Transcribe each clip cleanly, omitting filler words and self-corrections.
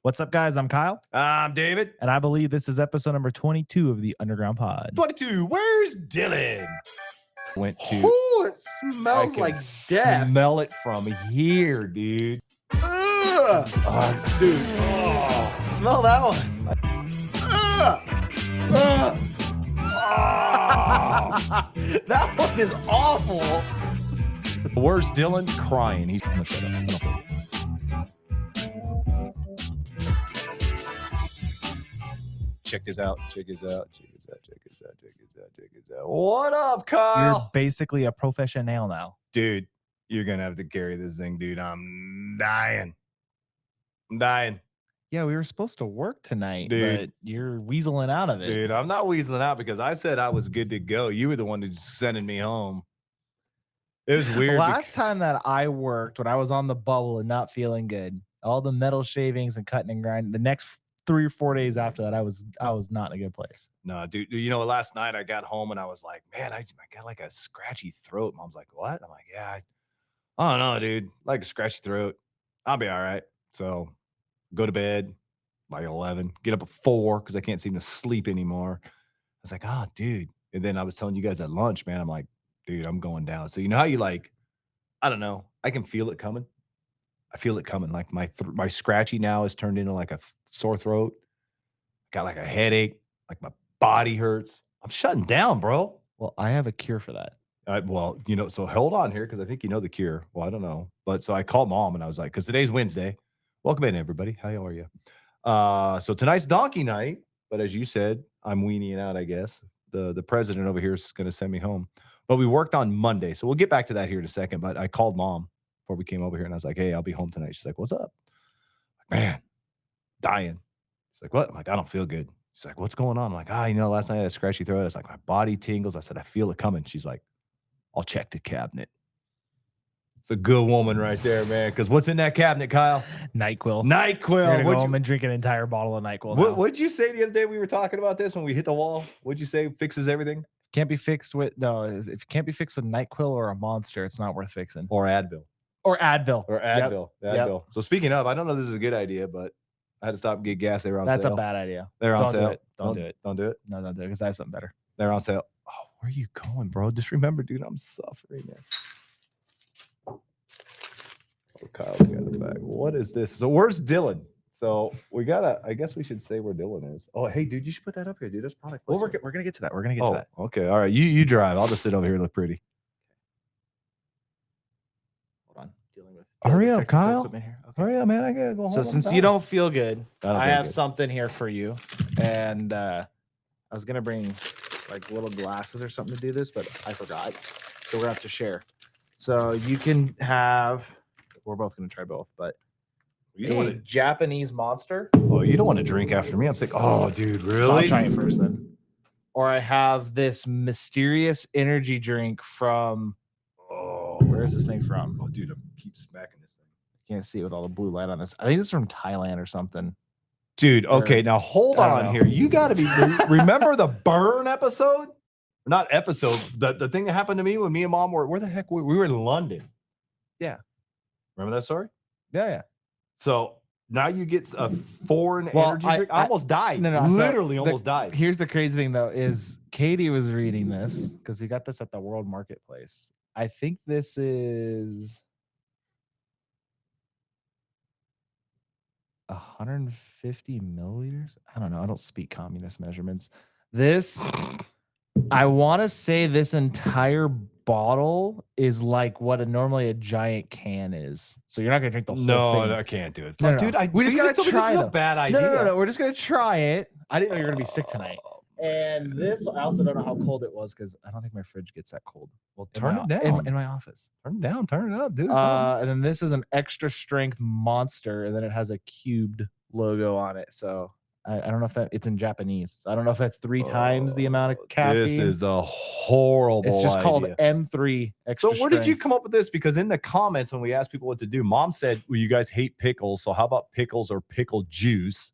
What's up, guys? I'm Kyle. I'm David. And I believe this is episode number 22 of the Underground Pod. 22. Where's Dylan? Went to. Oh, it smells like death. Smell it from here, dude. Ugh. Dude. Oh, smell that one. That one is awful. Where's Dylan? Crying. He's gonna shut up. Check this out. What up, Kyle? You're basically a professional now. Dude, you're gonna have to carry this thing, dude. I'm dying. Yeah, we were supposed to work tonight, Dude. but you're weaseling out of it. Dude, I'm not weaseling out because I said I was good to go. You were the one who's sending me home. It was weird. Last time that I worked, when I was on the bubble and not feeling good, all the metal shavings and cutting and grinding, the next 3 or 4 days after that, I was not in a good place. No, dude, you know, last night I got home and I was like, man, I got like a scratchy throat. Mom's like, what? I'm like, yeah, I don't know, dude. Like a scratchy throat. I'll be all right. So go to bed by 11, get up at 4 because I can't seem to sleep anymore. I was like, oh, dude. And then I was telling you guys at lunch, man, I'm like, dude, I'm going down. So you know how you like, I don't know, I can feel it coming. I feel it coming. Like my scratchy now is turned into like a sore throat. Got like a headache. Like my body hurts. I'm shutting down, bro. Well, I have a cure for that. Well, you know, so hold on here because I think you know the cure. Well, I don't know. But so I called Mom and I was like, because today's Wednesday. Welcome in, everybody. How are you? So tonight's donkey night. But as you said, I'm weaning out, I guess. The president over here is going to send me home. But we worked on Monday. So we'll get back to that here in a second. But I called Mom before we came over here and I was like, hey, I'll be home tonight. She's like, what's up? Man, dying. She's like, what? I'm like, I don't feel good. She's like, what's going on? I'm like, you know, last night I had a scratchy throat. It's like my body tingles. I said, I feel it coming. She's like, I'll check the cabinet. It's a good woman right there, man. Because what's in that cabinet, Kyle? NyQuil. NyQuil. You're gonna go home and drink an entire bottle of NyQuil. What'd you say the other day we were talking about this when we hit the wall? What'd you say fixes everything? Can't be fixed with if it can't be fixed with NyQuil or a Monster, it's not worth fixing. Or Advil. Or Advil. Yep. So speaking of, I don't know if this is a good idea, but I had to stop and get gas. They were on That's sale. a bad idea. They're on sale. Don't do it. Don't do it. No, don't do it because I have something better. They're on sale. Oh, where are you going, bro? Just remember, dude, I'm suffering, man. Oh, Kyle's got it back. What is this? So where's Dylan? So we gotta, I guess we should say where Dylan is. Oh, hey, dude, you should put that up here, dude. That's product. Well, we're gonna get to that. We're gonna get to that. Okay. All right. You drive. I'll just sit over here and look pretty. Hold on. Dealing with Hurry up, Kyle. Here. Okay. Hurry up, man. I gotta go home. So since you don't feel good, I have good. something here for you. And I was gonna bring like little glasses or something to do this, but I forgot. So we're gonna have to share. So you can have, we're both gonna try both, but You don't want to. Japanese Monster. Oh, you don't want to drink after me. I'm sick. Oh, dude, So really? I'll try it first then. Or I have this mysterious energy drink from. Oh, Where is this thing from? Oh, dude, I keep smacking this thing. Can't see it with all the blue light on this. I think it's from Thailand or something. Dude, okay, now hold I don't on know. here. You got to be. Remember the burn episode? Not episode. The thing that happened to me when me and Mom were. Where the heck we were in London? Yeah. Remember that story? Yeah. So now you get a foreign energy drink. I almost died. No, Literally almost died. Here's the crazy thing, though, is Katie was reading this because we got this at the World Marketplace. I think this is 150 milliliters. I don't know. I don't speak communist measurements. This, I want to say this entire bottle is like what normally a giant can is. So you're not going to drink the whole thing. No, I can't do it. No, Dude, we just got to try this is them. a bad idea. No. We're just going to try it. I didn't know you were going to be sick tonight. And this, I also don't know how cold it was because I don't think my fridge gets that cold. Well, turn it down. In my office. Turn it down. Turn it up, dude. And then this is an extra strength Monster, and then it has a cubed logo on it. So I don't know if it's in Japanese. So I don't know if that's 3 times the amount of caffeine. This is a horrible It's just idea. called M3 extra So where did you strength. come up with this? Because in the comments when we asked people what to do, Mom said, well, you guys hate pickles. So how about pickles or pickle juice?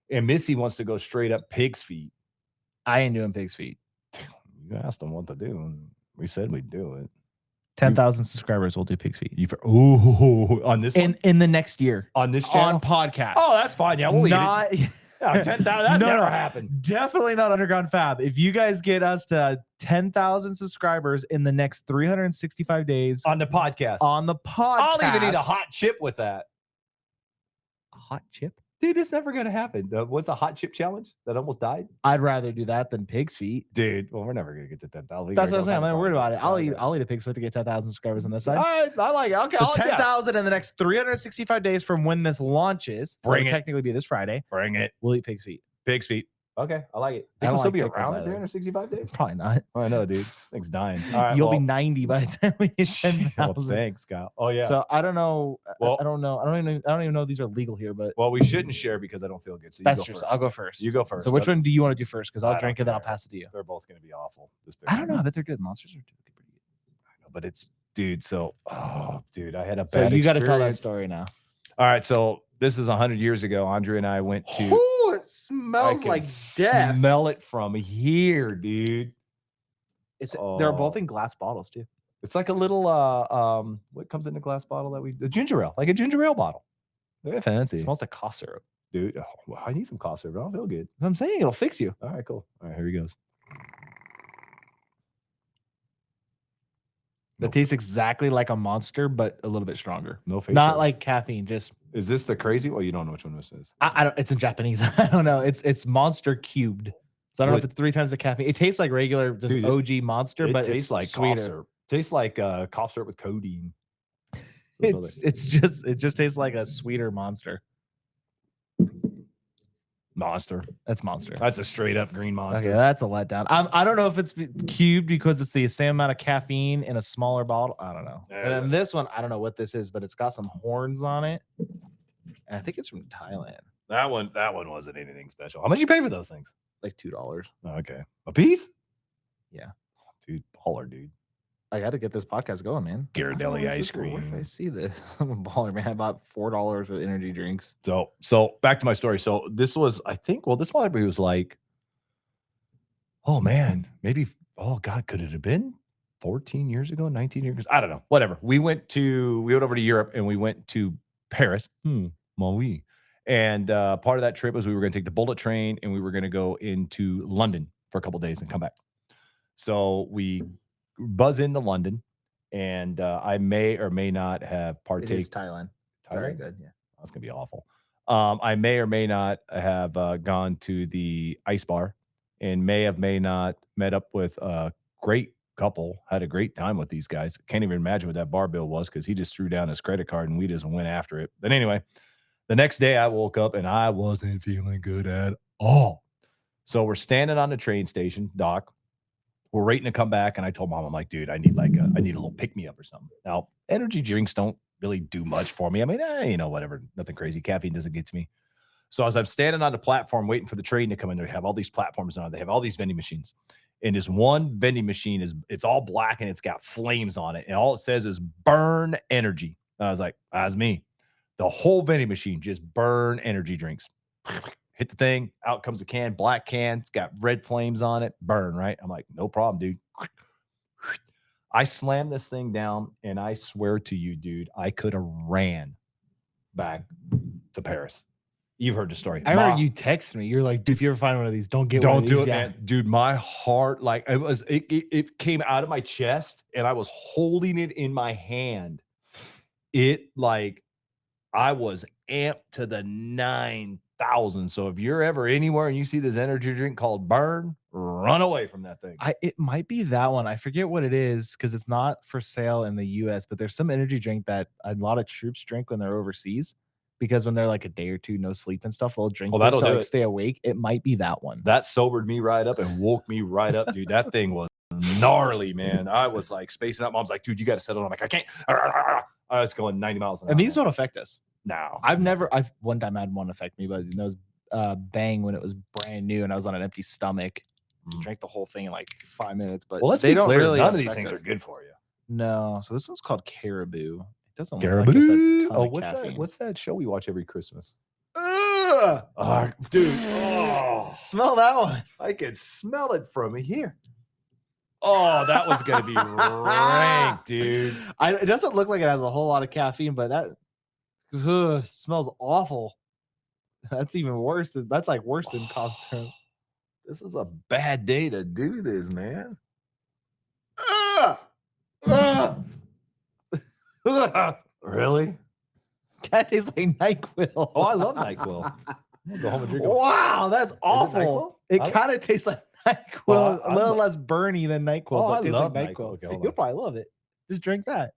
And Missy wants to go straight up pig's feet. I ain't doing pig's feet. You asked them what to do, and we said we'd do it. 10,000 subscribers, we'll do pig's feet. On this one? In the next year. On this channel? On podcast. Oh, that's fine. Yeah, we'll not, eat it. Yeah, 10,000. That No, never no. happened. Definitely not Underground Fab. If you guys get us to 10,000 subscribers in the next 365 days On the podcast. on the podcast. I'll even eat a hot chip with that. A hot chip? Dude, it's never going to happen. What's a hot chip challenge that almost died? I'd rather do that than pig's feet. Dude, well, we're never going to get to 10,000. That's what I'm saying. I'm not worried about it. I'll eat a pig's foot to get 10,000 subscribers on this side. I like it. Okay, So I'll 10,000 in the next 365 days from when this launches. So Bring it'll it. technically be this Friday. Bring it. We'll eat pig's feet. Pig's feet. Okay, I like it. I Think don't we'll still like be pickles around at either. 365 days? Probably not. I know, dude. Thing's dying. All right, You'll well, be 90 by the time we hit well, 10,000. thanks, Kyle. Oh, yeah. So I don't know. Well- I don't know. I don't even know if these are legal here, but well, we shouldn't share because I don't feel good. So you that's go true. first. So I'll go first. You go first. So which but one do you want to do first? Because I I'll don't drink it, then I'll care. pass it to you. They're both going to be awful. This I don't know. I bet they're good. Monsters are pretty good. I know, but it's, dude. So, dude, I had a So bad you got to tell that experience. story now. All right. So this is 100 years ago. Andre and I went to. Ooh, it I smells can like death. Smell it from here, dude. They're both Oh. in glass bottles too. It's like a little what comes in a glass bottle that the ginger ale, like a ginger ale bottle. Very fancy, It smells like cough syrup. dude. Oh, well, I need some cough syrup. I don't feel good. That's what I'm saying, it'll fix you. All right, cool. All right, here he goes. It tastes exactly like a Monster, but a little bit stronger. No face. Not syrup. like caffeine. Just Is this the crazy? Well, you don't know which one this is. I don't. It's in Japanese. I don't know. It's Monster cubed. So I don't know if it's 3 times the caffeine. It tastes like regular, just Dude, OG Monster, It but tastes it's like sweeter. cough syrup. Tastes like cough syrup with codeine. That's what It just tastes like a sweeter Monster. Monster. That's Monster. That's a straight up green monster. Okay, that's a letdown. I don't know if it's cubed because it's the same amount of caffeine in a smaller bottle. I don't know. And then this one, I don't know what this is, but it's got some horns on it. And I think it's from Thailand. That one wasn't anything special. How much you pay for those things? Like $2. Oh, okay, a piece. Yeah. Dude, baller, dude. I got to get this podcast going, man. Ghirardelli I don't know, ice where did I cream. see this? I'm a baller, man. I bought $4 with energy drinks. So back to my story. So this was, I think, well, this probably was like, oh man, maybe, oh God, could it have been 14 years ago, 19 years? I don't know. Whatever. We went over to Europe and we went to Paris. Maui. And part of that trip was we were going to take the bullet train and we were going to go into London for a couple days and come back. So we buzz into London, and I may or may not have It is partaken. Thailand. Very good. Yeah. That's gonna be awful. I may or may not have gone to the ice bar, and may not met up with a great couple. Had a great time with these guys. Can't even imagine what that bar bill was because he just threw down his credit card and we just went after it. But anyway, the next day I woke up and I wasn't feeling good at all. So we're standing on the train station, dock. We're waiting to come back, and I told Mom, I'm like, dude, I need a little pick me up or something. Now, energy drinks don't really do much for me. I mean, whatever, nothing crazy. Caffeine doesn't get to me. So as I'm standing on the platform waiting for the train to come in, they have all these platforms on it. They have all these vending machines, and this one vending machine it's all black and it's got flames on it, and all it says is "burn energy." And I was like, that's me. The whole vending machine just burn energy drinks. Hit the thing, out comes the can, black can, it's got red flames on it, burn, right? I'm like, no problem, dude. I slammed this thing down, and I swear to you, dude, I could have ran back to Paris. You've heard the story. I remember you texted me. You're like, dude, if you ever find one of these, don't get one Don't of do these. it, Yeah. man. Dude, my heart, like it came out of my chest, and I was holding it in my hand. It like I was amped to the 9,000. So if you're ever anywhere and you see this energy drink called Burn, run away from that thing. It might be that one. I forget what it is because it's not for sale in the US, but there's some energy drink that a lot of troops drink when they're overseas because when they're like a day or two, no sleep and stuff, they'll drink Well, this that'll to do like it. stay awake. It might be that one. That sobered me right up and woke me right up, dude. That thing was gnarly, man. I was like spacing out. Mom's like, dude, you got to settle down. I'm like, I can't. I was going 90 miles an hour. And these don't affect us. No. I've one time had one affect me, but that was Bang when it was brand new and I was on an empty stomach. Drank the whole thing in like 5 minutes, but Well, let's they be don't clear. really None of these affect things us. are good for you. No, so this one's called Caribou. It doesn't look like it's a ton of what's caffeine. that? What's that show we watch every Christmas? Ugh. Dude, oh, Smell that one. I can smell it from here. Oh, that was gonna be rank, dude. It doesn't look like it has a whole lot of caffeine, but that smells awful. That's even worse. That's like worse than cough syrup. This is a bad day to do this, man. Really? That tastes like NyQuil. Oh, I love NyQuil. I'll go home and drink it. Wow, that's awful. It I- kind of tastes like NyQuil, Well, a little less burny than NyQuil, Oh, but I it tastes love like NyQuil. NyQuil. Okay, hold You'll on. probably love it. Just drink that.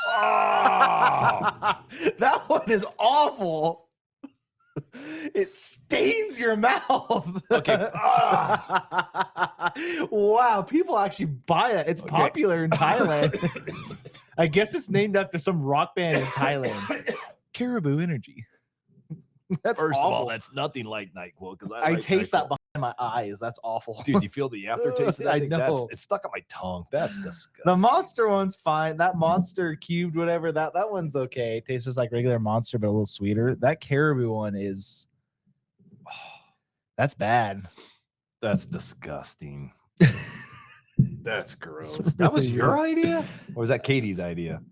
Oh! That one is awful. It stains your mouth. Okay. Wow, people actually buy it. It's Okay. popular in Thailand. I guess it's named after some rock band in Thailand. Caribou Energy. That's First of all, awful. that's nothing like NyQuil because I taste that behind my eyes. That's awful. Dude, you feel the aftertaste of that I thing? know. It's stuck on my tongue. That's disgusting. The Monster one's fine. That Monster cubed, whatever, that one's okay. It tastes just like regular Monster, but a little sweeter. That Caribou one is that's bad. That's disgusting. That's gross. That was your idea? Or was that Katie's idea?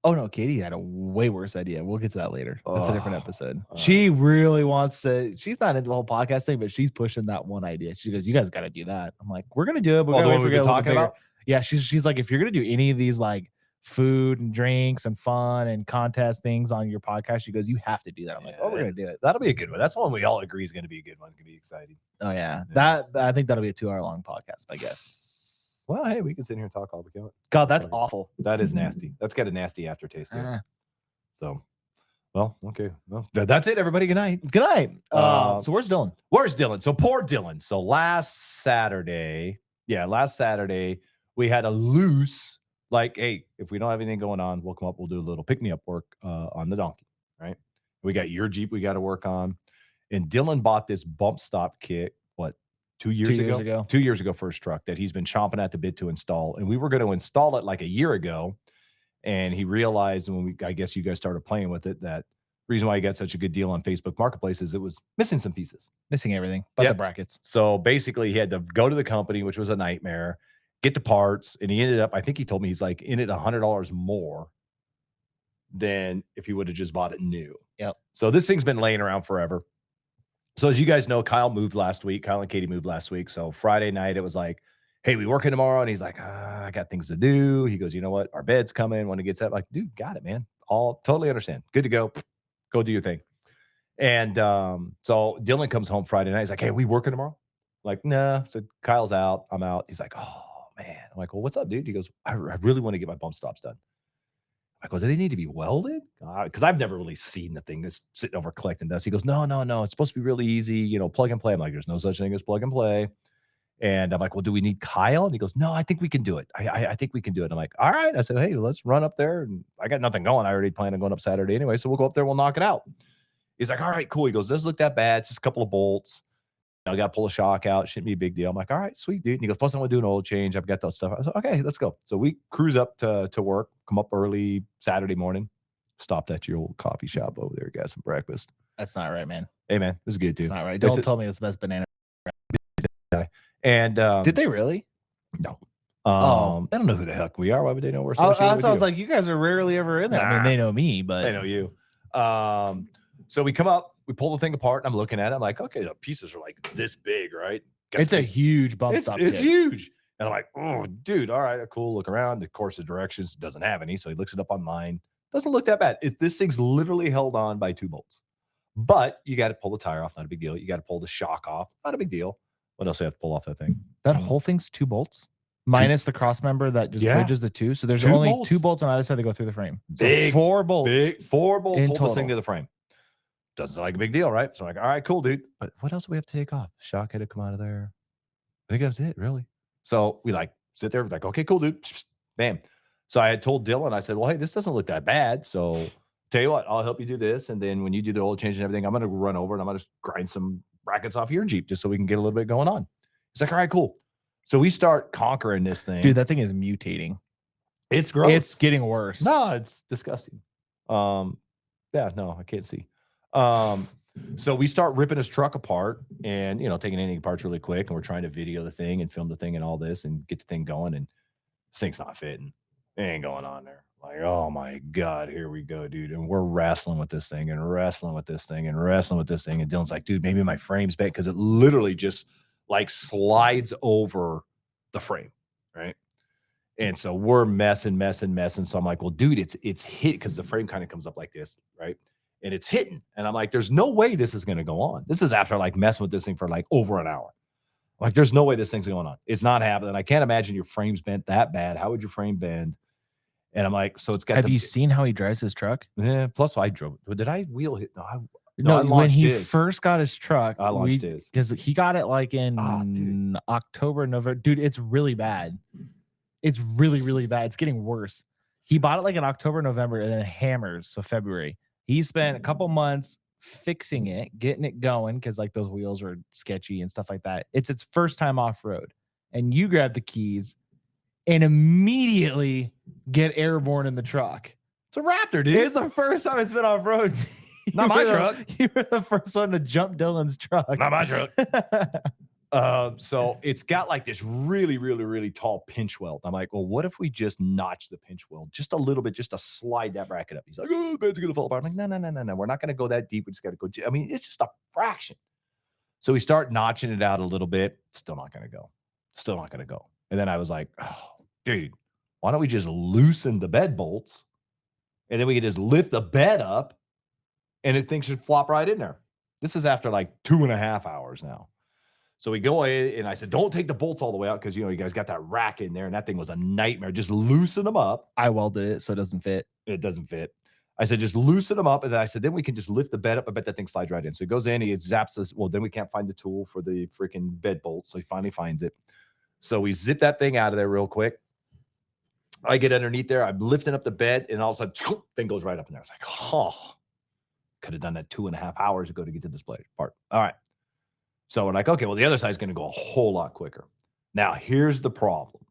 Oh no, Katie had a way worse idea. We'll get to that later. That's a different Oh, episode. She really wants to. She's not into the whole podcast thing, but she's pushing that one idea. She goes, "You guys got to do that." I'm like, "We're gonna do it." But Oh, we're the gonna one we've figure been out a little talking bigger." about? Yeah, she's like, if you're gonna do any of these like food and drinks and fun and contest things on your podcast, she goes, "You have to do that." I'm like, "Oh, we're gonna do it." That'll be a good one. That's one we all agree is going to be a good one. It's going to be exciting. Oh yeah, Yeah. that I think that'll be a 2 hour long podcast. I guess. Well, hey, we can sit here and talk all we can. God, that's awful. That is nasty. That's got a nasty aftertaste. To it. Uh, So, well, okay. Well, that's it, everybody. Good night. Good night. Uh, So where's Dylan? Where's Dylan? So poor Dylan. So last Saturday, we had a loose, like, hey, if we don't have anything going on, we'll come up, we'll do a little pick-me-up work on the donkey, right? We got your Jeep we got to work on. And Dylan bought this bump stop kit, what, 2 years, 2 years ago. 2 years ago for his truck that he's been chomping at the bit to install. And we were going to install it like a year ago. And he realized when I guess you guys started playing with it, that reason why he got such a good deal on Facebook Marketplace is it was missing some pieces. Missing everything but Yep. the brackets. So basically he had to go to the company, which was a nightmare, get the parts. And he ended up, I think he told me he's like in it $100 more than if he would have just bought it new. Yep. So this thing's been laying around forever. So as you guys know, Kyle moved last week. Kyle and Katie moved last week. So Friday night, it was like, hey, we working tomorrow? And he's like, I got things to do. He goes, you know what? Our bed's coming when it gets up. Like, dude, got it, man. All totally understand. Good to go. Go do your thing. And so Dylan comes home Friday night. He's like, hey, we working tomorrow? I'm like, nah. So Kyle's out. I'm out. He's like, oh, man. I'm like, well, what's up, dude? He goes, I really want to get my bump stops done. I go, do they need to be welded? Because I've never really seen the thing that's sitting over collecting dust. He goes, no. It's supposed to be really easy, plug and play. I'm like, there's no such thing as plug and play. And I'm like, well, do we need Kyle? And he goes, no, I think we can do it. I think we can do it. I'm like, all right. I said, hey, let's run up there. And I got nothing going. I already planned on going up Saturday anyway. So we'll go up there. We'll knock it out. He's like, all right, cool. He goes, doesn't look that bad. It's just a couple of bolts. I got to pull a shock out. Shouldn't be a big deal. I'm like, all right, sweet, dude. And he goes, plus I want to do an oil change. I've got that stuff. I was like, okay, let's go. So we cruise up to work, come up early Saturday morning, stopped at your old coffee shop over there, got some breakfast. That's not right, man. Hey, man, this is good, dude. It's not right. This Don't is- tell me it was the best banana. And Did they really? No. Oh. They don't know who the heck we are. Why would they know we're I associated with was you? like, you guys are rarely ever in there. I mean, Nah. they know me, but They know you. So we come up, we pull the thing apart, and I'm looking at it. I'm like, okay, the pieces are like this big, right? Got it's the a big- huge bump it's stop. it's kit. huge. And I'm like, oh, dude, all right, cool. Look around. Of course, the directions doesn't have any. So he looks it up online. Doesn't look that bad. This thing's literally held on by 2 bolts. But you got to pull the tire off. Not a big deal. You got to pull the shock off. Not a big deal. What else do you have to pull off that thing? That whole thing's 2 bolts, minus the cross member that just Yeah. bridges the 2. So there's 2 only bolts. 2 bolts on either side that go through the frame. So Big, 4 bolts. Big 4 bolts in hold this thing total. to the frame. Doesn't sound like a big deal, right? So I'm like, all right, cool, dude. But what else do we have to take off? Shock had to come out of there. I think that's it, really. So we like sit there, like, okay, cool, dude. Bam. So I had told Dylan, I said, well, hey, this doesn't look that bad. So tell you what, I'll help you do this. And then when you do the oil change and everything, I'm going to run over and I'm going to grind some brackets off your Jeep just so we can get a little bit going on. He's like, all right, cool. So we start conquering this thing. Dude, that thing is mutating. It's gross. It's getting worse. No, it's disgusting. Yeah, no, I can't see. So we start ripping his truck apart and, taking anything apart really quick. And we're trying to video the thing and film the thing and all this and get the thing going. And this thing's not fitting. It ain't going on there. Like, oh my God, here we go, dude. And we're wrestling with this thing and wrestling with this thing and wrestling with this thing. And Dylan's like, dude, maybe my frame's bent because it literally just like slides over the frame. Right. And so we're messing. So I'm like, well, dude, it's hit because the frame kind of comes up like this, right? And it's hitting. And I'm like, there's no way this is going to go on. This is after like messing with this thing for like over an hour. Like, there's no way this thing's going on. It's not happening. I can't imagine your frame's bent that bad. How would your frame bend? And I'm like, so it's got. Have you seen how he drives his truck? Yeah. Plus, I drove. Did I wheel hit? No, I No, when launched he his. first got his truck, I launched his. because he got it like dude. in October, November. Dude, it's really bad. It's really, really bad. It's getting worse. He bought it like in October, November, and then hammers. So February. He spent a couple months fixing it, getting it going because like those wheels were sketchy and stuff like that. It's its first time off road, and you grab the keys and immediately get airborne in the truck. It's a Raptor, dude. It's the first time it's been off road. Not my truck. You were the first one to jump Dylan's truck. Not my truck. So it's got like this really, really, really tall pinch weld. I'm like, well, what if we just notch the pinch weld just a little bit, just to slide that bracket up? He's like, oh, bed's gonna fall apart. I'm like, no. We're not gonna go that deep. We just gotta go. I mean, it's just a fraction. So we start notching it out a little bit. Still not gonna go. And then I was like, oh, dude, why don't we just loosen the bed bolts, and then we can just lift the bed up, and the thing should flop right in there. This is after like 2.5 hours now. So we go in, and I said, don't take the bolts all the way out because, you guys got that rack in there, and that thing was a nightmare. Just loosen them up. I welded it so it doesn't fit. It doesn't fit. I said, just loosen them up. And then I said, then we can just lift the bed up. I bet that thing slides right in. So he goes in, he zaps us. Well, then we can't find the tool for the freaking bed bolt. So he finally finds it. So we zip that thing out of there real quick. I get underneath there. I'm lifting up the bed, and all of a sudden, thing goes right up in there. I was like, oh, could have done that 2.5 hours ago to get to this part. All right. So we're like, okay, well, the other side's going to go a whole lot quicker. Now, here's the problem.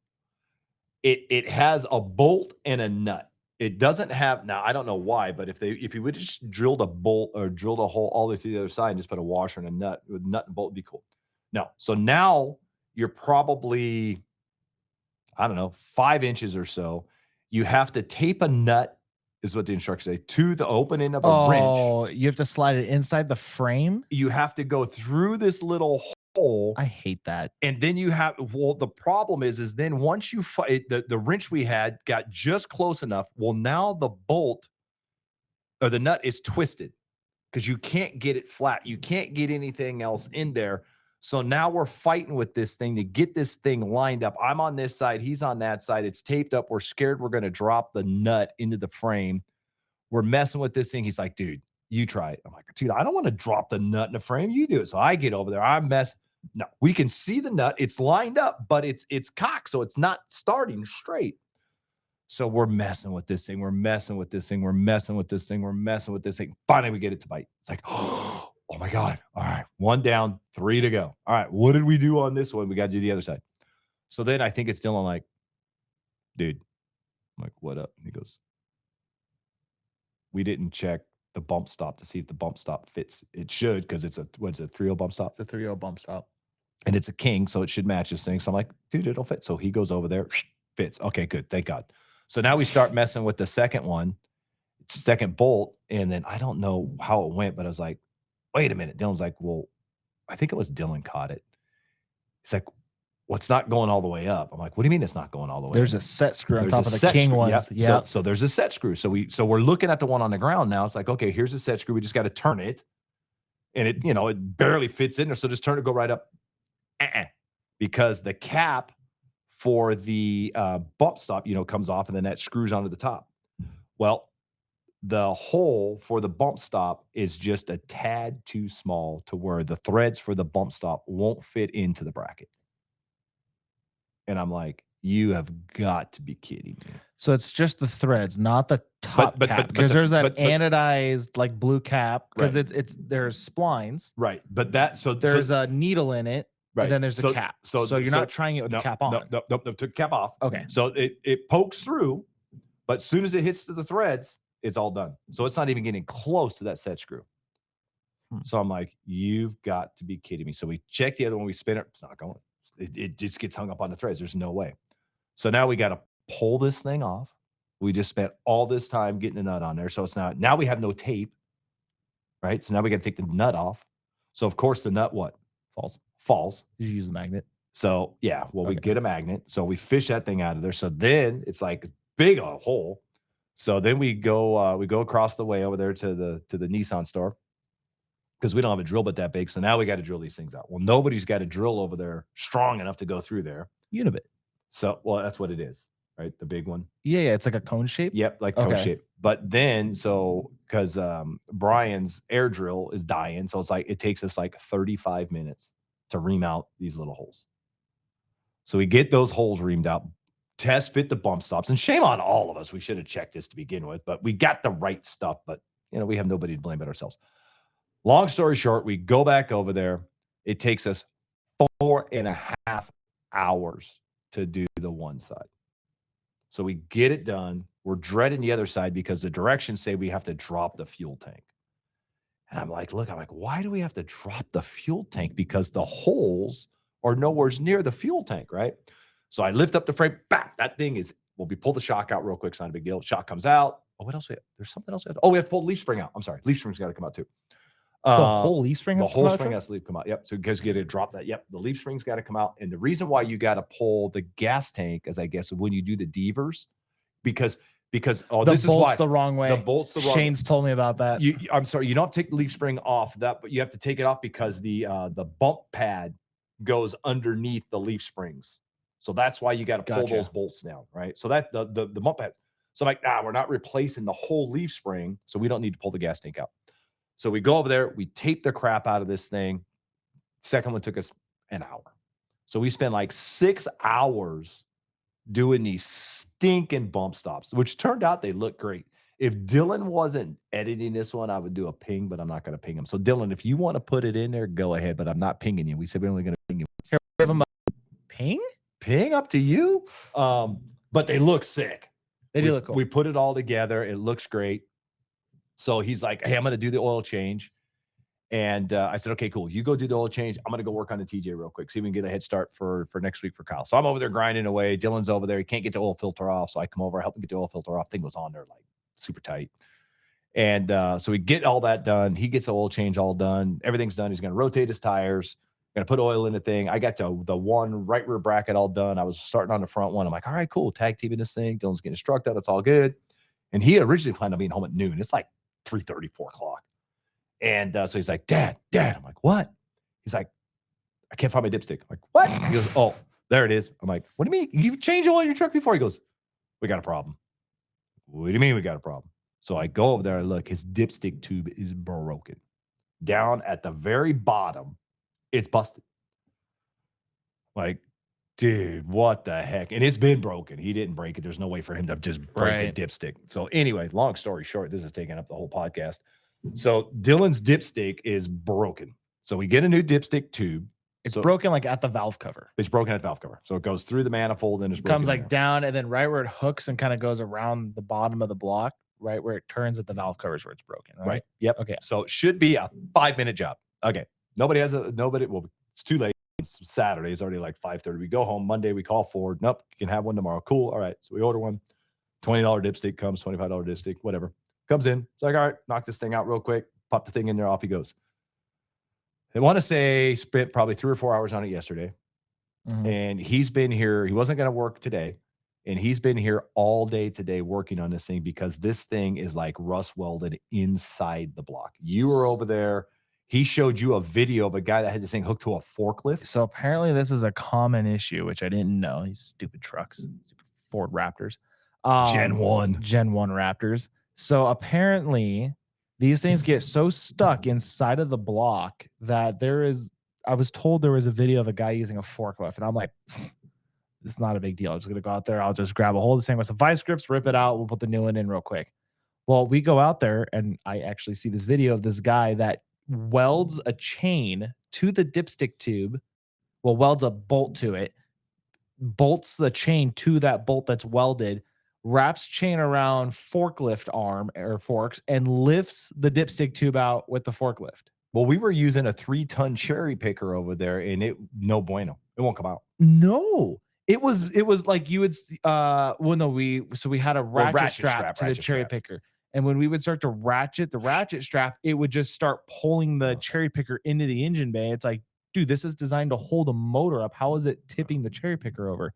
It has a bolt and a nut. It doesn't have, now I don't know why, but if you would just drilled a bolt or drilled a hole all the way to the other side and just put a washer and a nut, with nut and bolt would be cool. No. So now you're probably, I don't know, 5 inches or so. You have to tape a nut, is what the instructions say, to the opening of a wrench. Oh, you have to slide it inside the frame? You have to go through this little hole. I hate that. And then you have, well, the problem is then once you fight, the wrench we had got just close enough. Well, now the bolt or the nut is twisted because you can't get it flat. You can't get anything else in there. So now we're fighting with this thing to get this thing lined up. I'm on this side. He's on that side. It's taped up. We're scared we're going to drop the nut into the frame. We're messing with this thing. He's like, dude, you try it. I'm like, dude, I don't want to drop the nut in the frame. You do it. So I get over there. I mess. No, we can see the nut. It's lined up, but it's cocked. So it's not starting straight. So we're messing with this thing. We're messing with this thing. Finally, we get it to bite. It's like, oh my God. All right. 1 down, 3 to go. All right. What did we do on this one? We got to do the other side. So then I think it's Dylan like, dude, I'm like, what up? And he goes, we didn't check the bump stop to see if the bump stop fits. It should, because it's a, what's it, 3.0 bump stop? It's a 3.0 bump stop. And it's a King, so it should match this thing. So I'm like, dude, it'll fit. So he goes over there, fits. Okay, good. Thank God. So now we start messing with the second one, second bolt. And then I don't know how it went, but I was like, wait a minute. Dylan's like, well, I think it was Dylan caught it. He's like, well, it's not going all the way up. I'm like, what do you mean it's not going all the way There's up? a set screw on There's top a of the set King screw. ones. Yeah. Yeah. So there's a set screw. So we're looking at the one on the ground now. It's like, okay, here's a set screw. We just got to turn it. And it, it barely fits in there. So just turn it, go right up. Because the cap for the bump stop, comes off, and then that screws onto the top. Well, the hole for the bump stop is just a tad too small to where the threads for the bump stop won't fit into the bracket. And I'm like, you have got to be kidding me. So it's just the threads, not the top cap, because there's that anodized like blue cap, because Right. there's splines. Right. But There's a needle in it, right. and then there's the cap. So you're not trying it with the cap on. No, took the cap off. Okay. So it pokes through, but as soon as it hits to the threads, it's all done. So it's not even getting close to that set screw. So I'm like, you've got to be kidding me. So we check the other one, we spin it, it's not going. It just gets hung up on the threads. There's no way. So now we got to pull this thing off. We just spent all this time getting the nut on there. So it's now we have no tape, right? So now we got to take the nut off. So of course the nut falls. Did you use the magnet? So yeah, well, we Okay. get a magnet. So we fish that thing out of there. So then it's like a big old hole. So then we go across the way over there to the Nissan store because we don't have a drill bit that big. So now we got to drill these things out. Well, nobody's got a drill over there strong enough to go through there. Unibit. So well, that's what it is, right? The big one. Yeah, it's like a cone shape. Yep, like cone Okay. shape. But then because Brian's air drill is dying, so it's like it takes us like 35 minutes to ream out these little holes. So we get those holes reamed out, test fit the bump stops, and shame on all of us. We should have checked this to begin with, but we got the right stuff. But we have nobody to blame but ourselves. Long story short, we go back over there. It takes us 4.5 hours to do the one side. So we get it done. We're dreading the other side because the directions say we have to drop the fuel tank. And I'm like, why do we have to drop the fuel tank? Because the holes are nowhere near the fuel tank, right? So I lift up the frame, bap, that thing is, we pull the shock out real quick. It's not a big deal. Shock comes out. Oh, what else? There's something else. We have to pull the leaf spring out. I'm sorry. Leaf spring's got to come out too. The whole leaf spring. The whole spring has to come out. Yep. So because you got to drop that. Yep. The leaf spring's got to come out. And the reason why you got to pull the gas tank is, I guess, when you do the devers, because this is why the wrong way. The bolt's the wrong. Shane's told me about that. I'm sorry. You don't have to take the leaf spring off that, but you have to take it off because the bump pad goes underneath the leaf springs. So that's why you got to pull those bolts down, right? So that the bump pads. So I'm like, we're not replacing the whole leaf spring, so we don't need to pull the gas tank out. So we go over there, we tape the crap out of this thing. Second one took us an hour. So we spent like 6 hours doing these stinking bump stops, which turned out they look great. If Dylan wasn't editing this one, I would do a ping, but I'm not going to ping him. So Dylan, if you want to put it in there, go ahead, but I'm not pinging you. We said we're only going to ping you. Here, give him a ping? Ping up to you. But they look sick. They do look cool. We put it all together. It looks great. So he's like, hey, I'm going to do the oil change. And I said, okay, cool. You go do the oil change. I'm going to go work on the TJ real quick. See if we can get a head start for next week for Kyle. So I'm over there grinding away. Dylan's over there. He can't get the oil filter off. So I come over, help him get the oil filter off. Thing was on there like super tight. And so we get all that done. He gets the oil change all done. Everything's done. He's going to rotate his tires. Going to put oil in the thing. I got the one right rear bracket all done. I was starting on the front one. I'm like, all right, cool. Tag teaming this thing. Dylan's getting struck out. It's all good. And he originally planned on being home at noon. It's like 3:30, 4 o'clock. And so he's like, Dad. I'm like, what? He's like, I can't find my dipstick. I'm like, what? He goes, oh, there it is. I'm like, what do you mean? You've changed oil in your truck before? He goes, we got a problem. What do you mean we got a problem? So I go over there and look, his dipstick tube is broken. Down at the very bottom, it's busted. Like, dude, what the heck? And it's been broken. He didn't break it. There's no way for him to just break a dipstick. So anyway, long story short, this is taking up the whole podcast. So Dylan's dipstick is broken. So we get a new dipstick tube. It's broken like at the valve cover. It's broken at the valve cover. So it goes through the manifold and it's broken. Comes like down and then right where it hooks and kind of goes around the bottom of the block, right where it turns at the valve covers where it's broken. Right. Yep. Okay. So it should be a 5-minute job. Okay. Well, it's too late. It's Saturday. It's already like 5:30. We go home Monday. We call Ford. Nope. You can have one tomorrow. Cool. All right. So we order one. $20 dipstick comes, $25 dipstick, whatever. Comes in. It's like, all right, knock this thing out real quick. Pop the thing in there. Off he goes. I want to say spent probably 3 or 4 hours on it yesterday. Mm-hmm. And he's been here. He wasn't going to work today. And he's been here all day today working on this thing because this thing is like rust welded inside the block. You were over there. He showed you a video of a guy that had this thing hooked to a forklift. So apparently this is a common issue, which I didn't know. These stupid trucks, stupid Ford Raptors. Gen 1 Raptors. So apparently these things get so stuck inside of the block that I was told there was a video of a guy using a forklift. And I'm like, it's not a big deal. I'm just going to go out there. I'll just grab a hold of this thing with some vice grips, rip it out. We'll put the new one in real quick. Well, we go out there and I actually see this video of this guy that welds a chain to the dipstick tube. Well, welds a bolt to it, bolts the chain to that bolt that's welded, wraps chain around forklift arm or forks, and lifts the dipstick tube out with the forklift. Well, we were using a 3-ton cherry picker over there, and it no bueno. It won't come out. No, it was like you would well, no, we had a ratchet strap to the ratchet cherry strap. picker. And when we would start to ratchet the ratchet strap, it would just start pulling the cherry picker into the engine bay. It's like, dude, this is designed to hold a motor up. How is it tipping the cherry picker over?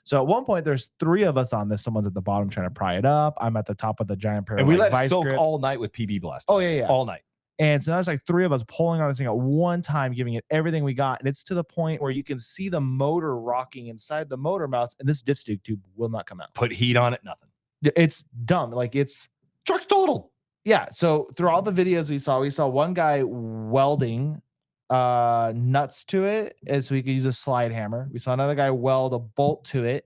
So at one point, there's 3 of us on this. Someone's at the bottom trying to pry it up. I'm at the top of the giant pair And of we like, let it vice soak grips. all night with PB Blast. Oh, yeah. All night. And so there's like 3 of us pulling on this thing at one time, giving it everything we got. And it's to the point where you can see the motor rocking inside the motor mounts, and this dipstick tube will not come out. Put heat on it, nothing. It's dumb. Like it's Truck's totaled. Yeah. So through all the videos we saw one guy welding nuts to it, and so he could use a slide hammer. We saw another guy weld a bolt to it,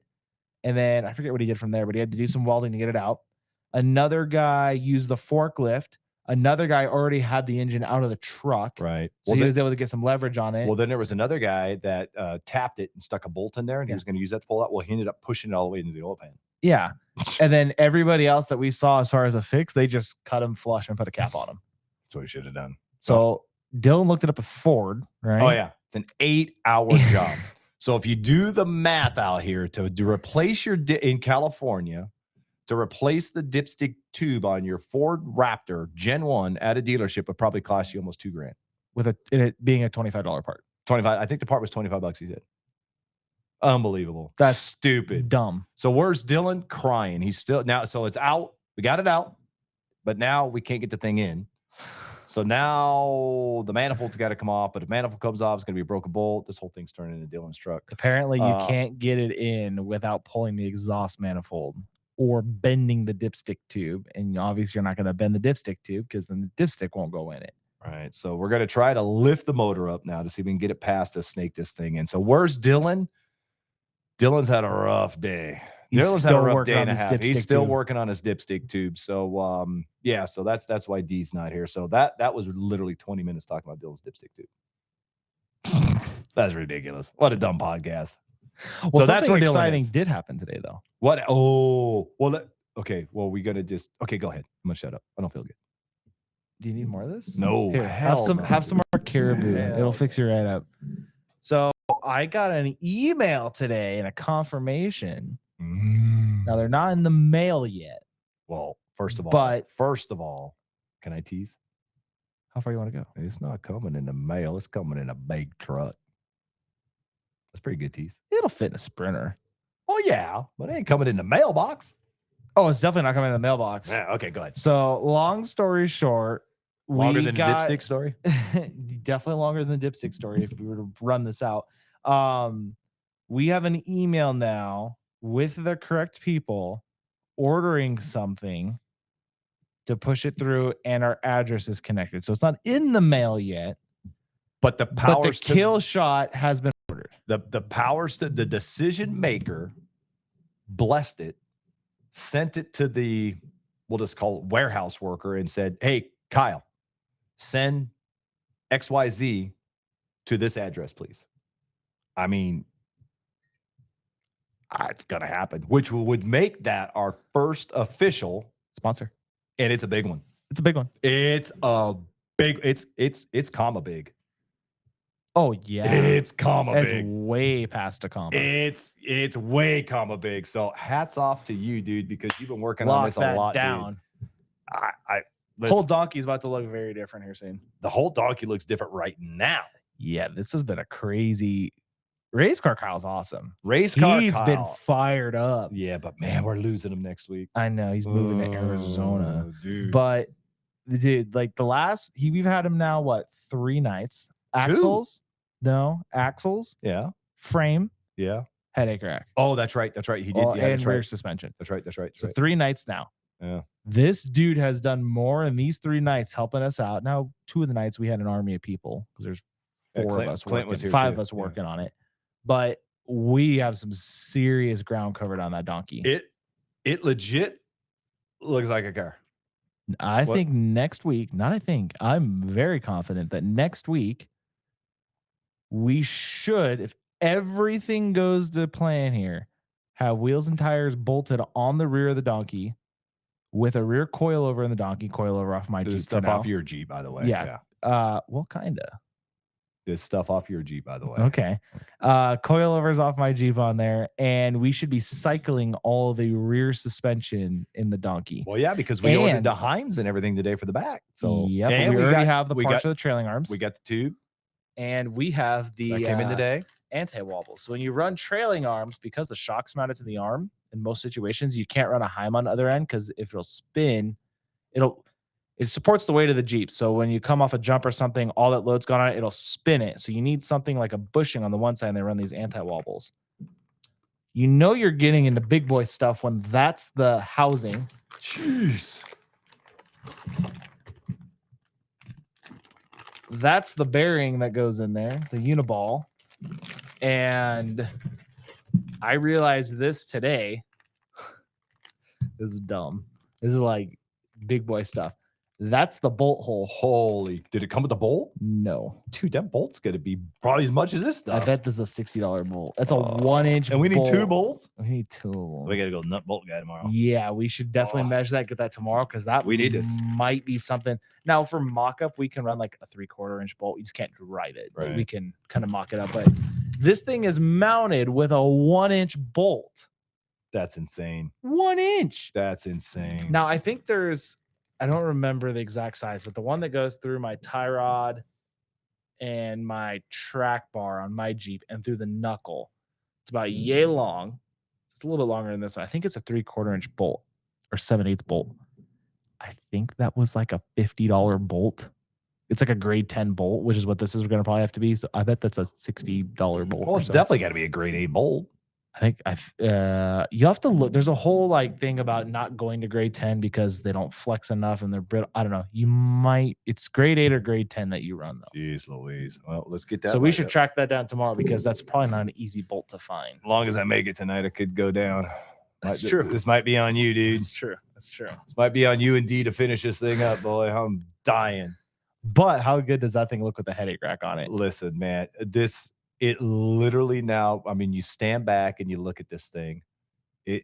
and then I forget what he did from there, but he had to do some welding to get it out. Another guy used the forklift. Another guy already had the engine out of the truck. Right. So he was able to get some leverage on it. Well, then there was another guy that tapped it and stuck a bolt in there, and he was going to use that to pull out. Well, he ended up pushing it all the way into the oil pan. Yeah. And then everybody else that we saw as far as a fix, they just cut him flush and put a cap on him. That's what he should have done. So Dylan looked it up with Ford, right? Oh, yeah. It's an 8-hour job. So if you do the math out here to replace your in California, to replace the dipstick tube on your Ford Raptor Gen 1 at a dealership would probably cost you almost $2,000. With it being a $25 part. 25. I think the part was $25, he said. Unbelievable. That's stupid. Dumb. So where's Dylan? Crying. He's still now. So it's out. We got it out, but now we can't get the thing in. So now the manifold's got to come off. But if manifold comes off, it's going to be a broken bolt. This whole thing's turning into Dylan's truck. Apparently, you can't get it in without pulling the exhaust manifold or bending the dipstick tube. And obviously, you're not going to bend the dipstick tube because then the dipstick won't go in it. All right. So we're going to try to lift the motor up now to see if we can get it past to snake this thing in. So where's Dylan? Dylan's had a rough day. Dylan's had a rough day and a half. He's still working on his dipstick tube. So yeah, so that's why D's not here. So that was literally 20 minutes talking about Dylan's dipstick tube. That's ridiculous. What a dumb podcast. Well, so that's what exciting did happen today, though. What? Oh, well, okay. Well, we gotta just go ahead. I'm gonna shut up. I don't feel good. Do you need more of this? No. Here, have some more Caribou. It'll fix you right up. So I got an email today and a confirmation. Now they're not in the mail yet. Well, first of all, can I tease? How far you want to go? It's not coming in the mail. It's coming in a big truck. That's pretty good tease. It'll fit in a Sprinter. Oh yeah, but it ain't coming in the mailbox. Oh, it's definitely not coming in the mailbox. Yeah, okay, go ahead. So long story short, longer than the dipstick story. Definitely longer than the dipstick story. If we were to run this out, we have an email now with the correct people ordering something to push it through, and our address is connected. So it's not in the mail yet, but the kill shot has been ordered. The powers to the decision maker blessed it, sent it to the, we'll just call it warehouse worker, and said, "Hey, Kyle, send XYZ to this address, please." I mean, it's going to happen, which would make that our first official sponsor. And it's a big one. It's a big one. It's a big, it's comma big. Oh yeah. It's comma big. It's way past a comma. It's way comma big. So hats off to you, dude, because you've been working on this a lot, down. Dude. Whole donkey's about to look very different here soon. The whole donkey looks different right now. Yeah, this has been a crazy race car. Kyle's awesome. Race car He's Kyle. Been fired up. Yeah, but man, we're losing him next week. I know he's moving to Arizona, dude. But dude, like we've had him now. What 3 nights? Axles? No, axles. Yeah. Frame. Yeah. Headache rack. Oh, that's right. That's right. He did. Yeah, and that's rear right. suspension. That's right. That's right. So 3 nights now. Yeah. This dude has done more in these 3 nights helping us out. Now, 2 of the nights we had an army of people because there's 4 of us working, was here 5 too. of us working on it. But we have some serious ground covered on that donkey. It legit looks like a car. I think next week, I'm very confident that next week we should, if everything goes to plan here, have wheels and tires bolted on the rear of the donkey with a rear coilover in the donkey, coilover off my Jeep. Stuff off your Jeep, by the way. Yeah. Well, kinda. This stuff off your Jeep, by the way. Okay. Coilovers off my Jeep on there, and we should be cycling all the rear suspension in the donkey. Well, yeah, because we ordered And- the Heims and everything today for the back. So Yep, and we already have the we parts got of the trailing arms. we got the tube and we have the that came in today. anti-wobble. So when you run trailing arms, because the shock's mounted to the arm, in most situations, you can't run a Heim on the other end because if it'll spin, it supports the weight of the Jeep. So when you come off a jump or something, all that load's gone on it, it'll spin it. So you need something like a bushing on the one side, and they run these anti-wobbles. You know you're getting into big boy stuff when that's the housing. Jeez. That's the bearing that goes in there, the uniball. And I realized this today. This is dumb. This is like big boy stuff. That's the bolt hole. Holy, did it come with a bolt? No. Dude, that bolt's gonna be probably as much as this stuff. I bet this is a $60 bolt. That's a 1-inch and we need 2 bolts. We need 2 of them. So we got to go nut bolt guy tomorrow. Yeah, we should definitely measure that, get that tomorrow, because that We need this. might be something. Now, for mock-up, we can run like a 3/4 inch bolt. You just can't drive it, but we Right. can kind of mock it up. But this thing is mounted with a 1-inch bolt. That's insane. 1 inch. That's insane. Now, I think I don't remember the exact size, but the one that goes through my tie rod and my track bar on my Jeep and through the knuckle, it's about yay long. It's a little bit longer than this one. I think it's a 3/4 inch bolt or 7/8 bolt. I think that was like a $50 bolt. It's like a grade 10 bolt, which is what this is going to probably have to be. So I bet that's a $60 bolt. Well, or it's something. definitely got to be a grade A bolt. I think you have to look. There's a whole like thing about not going to grade 10 because they don't flex enough and they're brittle. I don't know. It's grade 8 or grade 10 that you run though. Jeez Louise. Well, let's get that. So we lined should up. track that down tomorrow because that's probably not an easy bolt to find. As long as I make it tonight, it could go down. That's Might- true. This might be on you, dude. It's true. That's true. This might be on you and D to finish this thing up, boy. I'm dying. But how good does that thing look with the headache rack on it? Listen, man, it literally now, I mean, you stand back and you look at this thing, you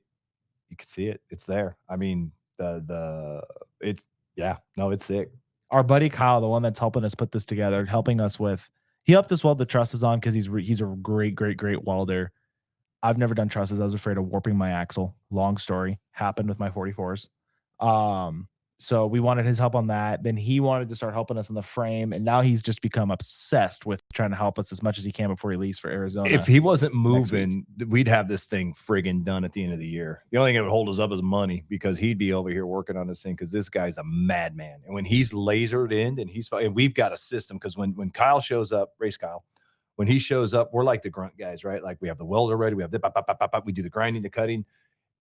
can see it. It's there. I mean, it's sick. Our buddy Kyle, the one that's helping us put this together, he helped us weld the trusses on because he's a great welder. I've never done trusses. I was afraid of warping my axle. Long story. Happened with my 44s. So we wanted his help on that. Then he wanted to start helping us on the frame, and now he's just become obsessed with trying to help us as much as he can before he leaves for Arizona. If he wasn't next week. moving, we'd have this thing friggin' done at the end of the year. The only thing that would hold us up is money because he'd be over here working on this thing because this guy's a madman. And when he's lasered in and we've got a system because when Kyle shows up, Race Kyle, when he shows up, we're like the grunt guys, right? Like we have the welder ready, we have we do the grinding, the cutting.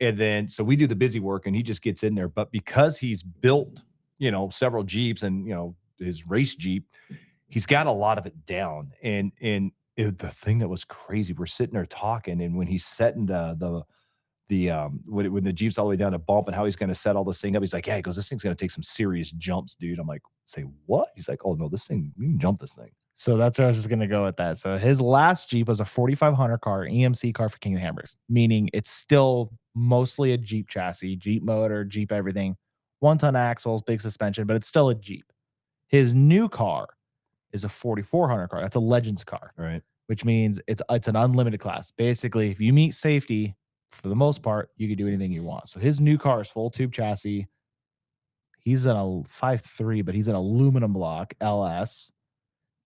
And then, so we do the busy work and he just gets in there. But because he's built, several Jeeps and, his race Jeep, he's got a lot of it down. And the thing that was crazy, we're sitting there talking. And when he's setting when the Jeep's all the way down to bump and how he's going to set all this thing up, he's like, yeah, he goes, this thing's going to take some serious jumps, dude. I'm like, say what? He's like, oh no, this thing, you can jump this thing. So that's where I was just going to go with that. So his last Jeep was a 4500 car, EMC car for King of the Hammers, meaning it's still mostly a Jeep chassis, Jeep motor, Jeep everything, 1-ton axles, big suspension, but it's still a Jeep. His new car is a 4400 car. That's a Legends car, Right. which means it's an unlimited class. Basically, if you meet safety, for the most part, you can do anything you want. So his new car is full tube chassis. He's in a 5.3, but he's an aluminum block LS.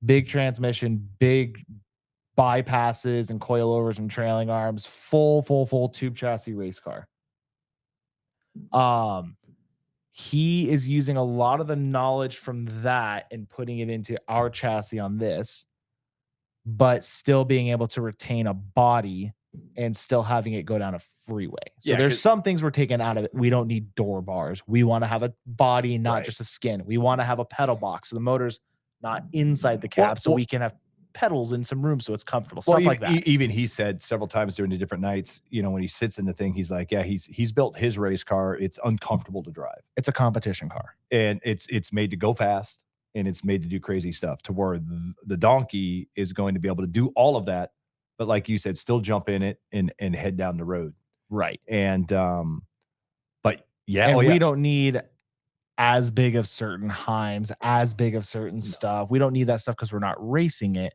Big transmission, big bypasses and coilovers and trailing arms, full tube chassis race car. He is using a lot of the knowledge from that and putting it into our chassis on this, but still being able to retain a body and still having it go down a freeway. So Yeah, there's some things we're taking out of it. We don't need door bars. We want to have a body, not Right. just a skin. We want to have a pedal box. So the motor's not inside the cab, so we can have pedals in some room so it's comfortable. Stuff like that. Even he said several times during the different nights, when he sits in the thing, he's like, yeah, he's built his race car. It's uncomfortable to drive. It's a competition car. And it's made to go fast and it's made to do crazy stuff to where the donkey is going to be able to do all of that. But like you said, still jump in it and head down the road. Right. And, but yeah, And oh, yeah. we don't need as big of certain heims, as big of certain stuff. We don't need that stuff because we're not racing it,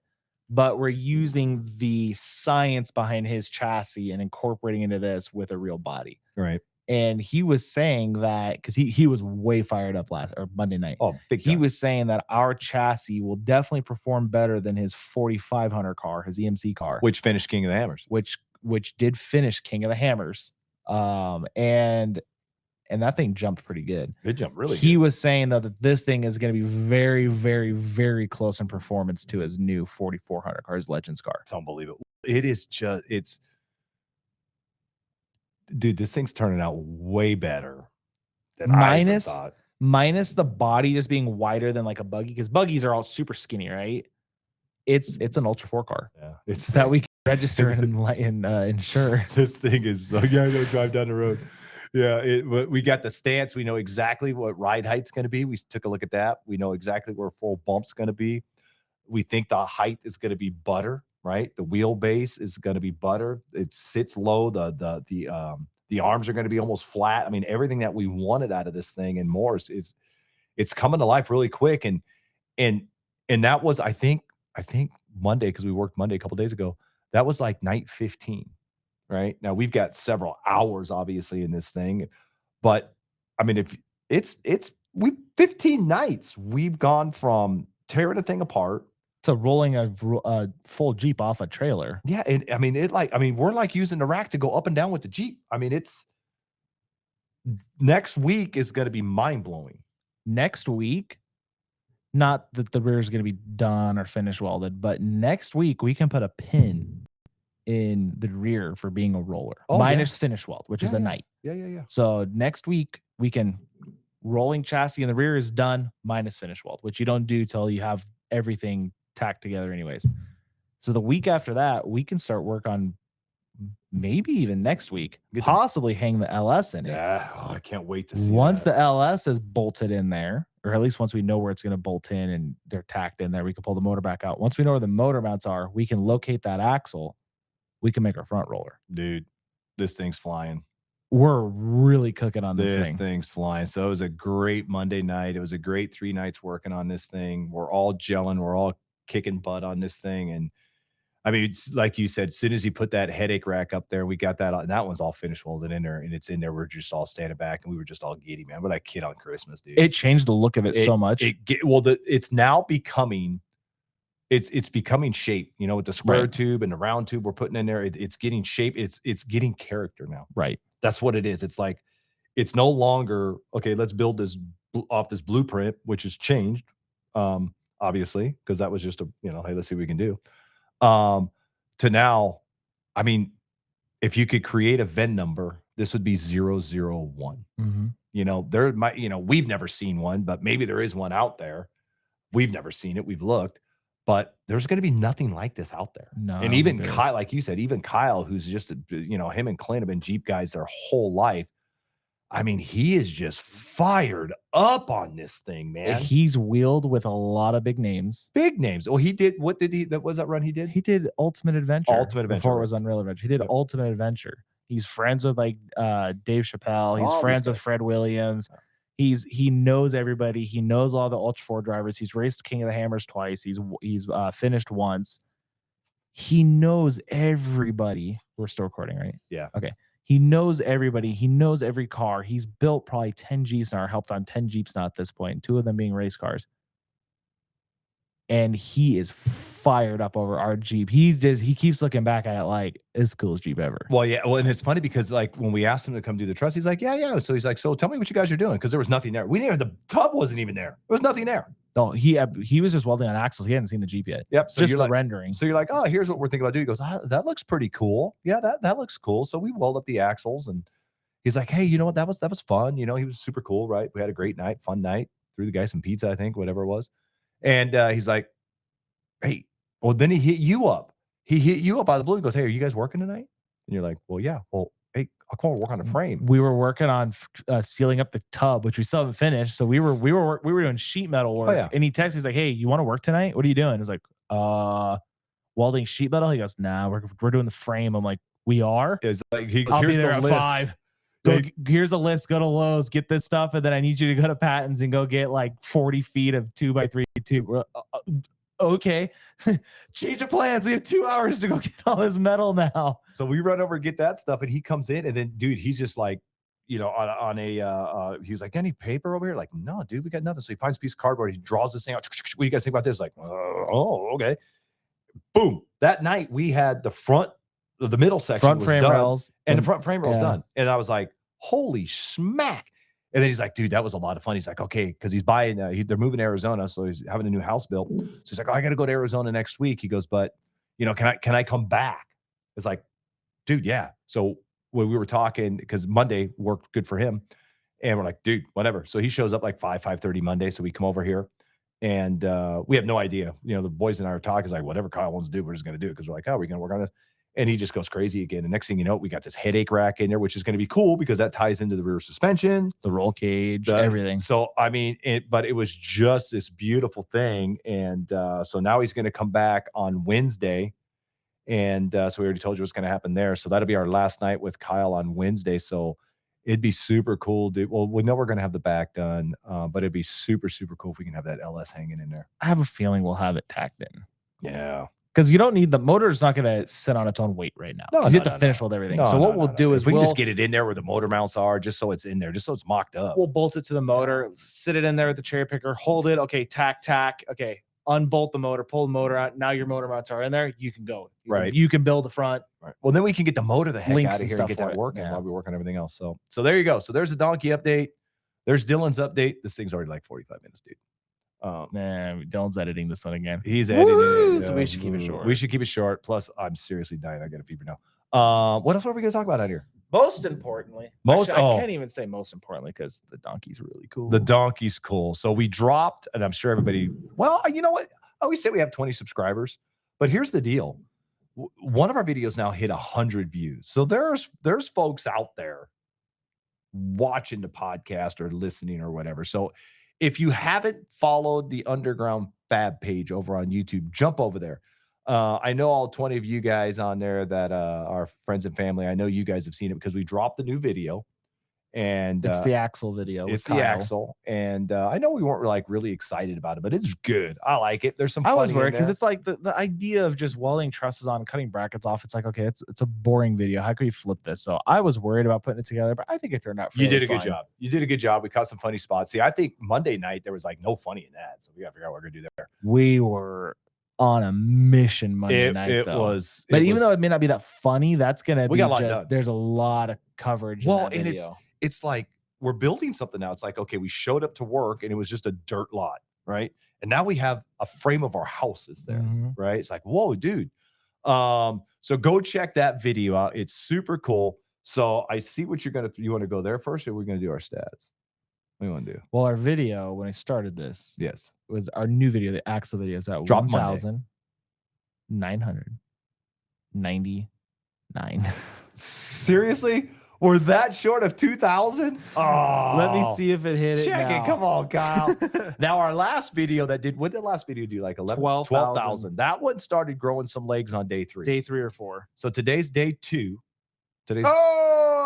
but we're using the science behind his chassis and incorporating into this with a real body. Right. And he was saying that because he was way fired up last or Monday night. Oh, big He time. was saying that our chassis will definitely perform better than his 4500 car, his EMC car, Which finished King of the Hammers. which did finish King of the Hammers. And that thing jumped pretty good. It jumped really He good. was saying though that this thing is going to be very, very, very close in performance to his new 4400 car, his Legends car. It's unbelievable. It is just, dude, this thing's turning out way better than I ever thought. Minus the body just being wider than like a buggy, because buggies are all super skinny, right? It's an Ultra 4 car. Yeah, it's that we can register and insure. This thing is so yeah, go drive down the road. Yeah, we got the stance. We know exactly what ride height's going to be. We took a look at that. We know exactly where full bump's going to be. We think the height is going to be butter, right? The wheelbase is going to be butter. It sits low. The arms are going to be almost flat. I mean, everything that we wanted out of this thing and more is it's coming to life really quick. And that was, I think Monday, because we worked Monday a couple days ago. That was like night 15. Right now, we've got several hours, obviously, in this thing, but I mean, if we've 15 nights, we've gone from tearing a thing apart to rolling a full Jeep off a trailer. Yeah, and I mean, we're like using the rack to go up and down with the Jeep. I mean, it's next week is going to be mind blowing. Next week, not that the rear is going to be done or finished welded, but next week we can put a pin in the rear for being a roller, minus finish weld, which is a night. Yeah. So next week we can rolling chassis in the rear is done minus finish weld, which you don't do till you have everything tacked together anyways. So the week after that, we can start work on maybe even next week, possibly hang the LS in it. Yeah, I can't wait to see once the LS is bolted in there, or at least once we know where it's going to bolt in and they're tacked in there, we can pull the motor back out. Once we know where the motor mounts are, we can locate that axle. We can make our front roller. Dude, this thing's flying. We're really cooking on this thing. This thing's flying. So it was a great Monday night. It was a great 3 nights working on this thing. We're all gelling. We're all kicking butt on this thing. And I mean, it's like you said, as soon as you put that headache rack up there, we got that. And that one's all finished welded in there, and it's in there. We're just all standing back, and we were just all giddy, man. We're like kid on Christmas, dude. It changed the look of it so much. It's now becoming. It's becoming shape, you know, with the square tube and the round tube we're putting in there. It's getting shape. It's getting character now. Right. That's what it is. It's like, it's no longer, okay, let's build this off this blueprint, which has changed, obviously, because that was just a, you know, hey, let's see what we can do. To now, I mean, if you could create a VIN number, this would be 001. Mm-hmm. You know, there might, you know, we've never seen one, but maybe there is one out there. We've never seen it. We've looked. But there's going to be nothing like this out there. No, and even Kyle, like you said, even Kyle, who's just, you know, him and Clint have been Jeep guys their whole life. I mean, he is just fired up on this thing, man. He's wheeled with a lot of big names. Big names. Well, he did. What did he? That was that run he did. He did Ultimate Adventure. Ultimate Adventure before it was Unreal Adventure. He did Ultimate Adventure. He's friends with like Dave Chappelle. He's friends with Fred Williams. He knows everybody. He knows all the Ultra 4 drivers. He's raced King of the Hammers twice. He's finished once. He knows everybody. We're still recording, right? Yeah. Okay. He knows everybody. He knows every car. He's built probably 10 Jeeps now, or helped on 10 Jeeps now at this point, 2 of them being race cars. And he is fired up over our Jeep. He keeps looking back at it like it's the coolest Jeep ever. Well, yeah. Well, and it's funny because like when we asked him to come do the trust, he's like, yeah. So he's like, so tell me what you guys are doing, because there was nothing there. We didn't even, the tub wasn't even there. There was nothing there. No, he was just welding on axles. He hadn't seen the Jeep yet. Yep. So just you're the like, rendering. So you're like, oh, here's what we're thinking about doing. He goes, that looks pretty cool. Yeah, that looks cool. So we weld up the axles, and he's like, hey, you know what? That was fun. You know, he was super cool, right? We had a great night, fun night. Threw the guy some pizza, I think, whatever it was. And he's like, hey, well, then he hit you up. He hit you up out of the blue. He goes, hey, are you guys working tonight? And you're like, well, yeah. Well, hey, I'll come over work on a frame. We were working on sealing up the tub, which we still haven't finished. So we were doing sheet metal work. Oh, yeah. And he texted me, he's like, hey, you want to work tonight? What are you doing? I was like, welding sheet metal. He goes, nah, we're doing the frame. I'm like, we are? Is like, I'll be there at 5. Here's a list. Go to Lowe's, get this stuff, and then I need you to go to Patton's and go get like 40 feet of 2x3 tube. Okay, change of plans. We have 2 hours to go get all this metal now. So we run over and get that stuff, and he comes in, and then, dude, he's just like, you know, on a, he's like, any paper over here? Like, no, dude, we got nothing. So he finds a piece of cardboard. He draws this thing out. What do you guys think about this? Like, oh, okay. Boom. That night we had the middle section Front was frame done, rails. and the front frame rails Yeah. done. And I was like, holy smack. And then he's like, dude, that was a lot of fun. He's like, okay, because he's buying, they're moving to Arizona, so he's having a new house built. So he's like, oh, I got to go to Arizona next week. He goes, but, you know, can I come back? It's like, dude, yeah. So when we were talking, because Monday worked good for him, and we're like, dude, whatever. So he shows up like 5:30 Monday. So we come over here, and we have no idea. You know, the boys and I are talking. It's like, whatever Kyle wants to do, we're just going to do it, because we're like, oh, we're going to work on this. And he just goes crazy again. And next thing you know, we got this headache rack in there, which is going to be cool because that ties into the rear suspension, The roll cage, everything. So, I mean, but it was just this beautiful thing. And so now he's going to come back on Wednesday. And so we already told you what's going to happen there. So that'll be our last night with Kyle on Wednesday. So it'd be super cool, dude. Well, we know we're going to have the back done, but it'd be super, super cool if we can have that LS hanging in there. I have a feeling we'll have it tacked in. Yeah. Because you don't need the motor is not going to sit on its own weight right now. No, You have to finish with everything. So what we'll do is we can we'll just get it in there where the motor mounts are, just so it's in there, just so it's mocked up. we'll bolt it to the motor, sit it in there with the cherry picker, hold it. Okay, tack. Okay, unbolt the motor, pull the motor out. Now your motor mounts are in there. You can go. You can build the front. Right. Well, then we can get the motor the heck Links out of and here stuff and get for that it. working Yeah. while we work on everything else. So there you go. So there's a donkey update. There's Dylan's update. This thing's already like 45 minutes, dude. Nah, Dylan's editing this one again. He's editing Woo! it. So we should keep it short. We should keep it short. Plus, I'm seriously dying. I got a fever now. What else are we going to talk about out here? Most importantly, I can't even say most importantly because the donkey's really cool. The donkey's cool. So we dropped, and I'm sure everybody, well, you know what? I always say we have 20 subscribers, but here's the deal. One of our videos now hit 100 views. So there's folks out there watching the podcast or listening or whatever. So if you haven't followed the Underground Fab page over on YouTube, jump over there. I know all 20 of you guys on there that are friends and family. I know you guys have seen it because we dropped the new video. And it's the axle video. It's the axle. And I know we weren't really excited about it, but it's good. I like it. There's some I was funny in worried because there. it's like the idea of just welding trusses on, cutting brackets off. It's like, okay, it's a boring video. How could you flip this? So I was worried about putting it together, but I think it turned out You did a fine. good job. You did a good job. We caught some funny spots. See, I think Monday night there was like no funny in that. So we got to figure out what we're going to do there. We were on a mission Monday night. But even though it may not be that funny, that's gonna be got a lot done. There's a lot of coverage. Well, in that and video. it's like we're building something now. It's like, okay, we showed up to work and it was just a dirt lot, right? And now we have a frame of our houses there, Mhm. right? It's like, whoa, dude. So go check that video out. It's super cool. So I see what you want to go there first, or we're gonna do our stats? What do you want to do? Well, our video when I started this Yes. was our new video, the axle video, is at Drop Monday. 1,999. Seriously? We're that short of 2,000? Oh, Let me see if it hit it. Check now. it. Come on, Kyle. Now, our last video what did the last video do? Like 12,000. That one started growing some legs on day 3. Day 3 or 4. So today's day 2.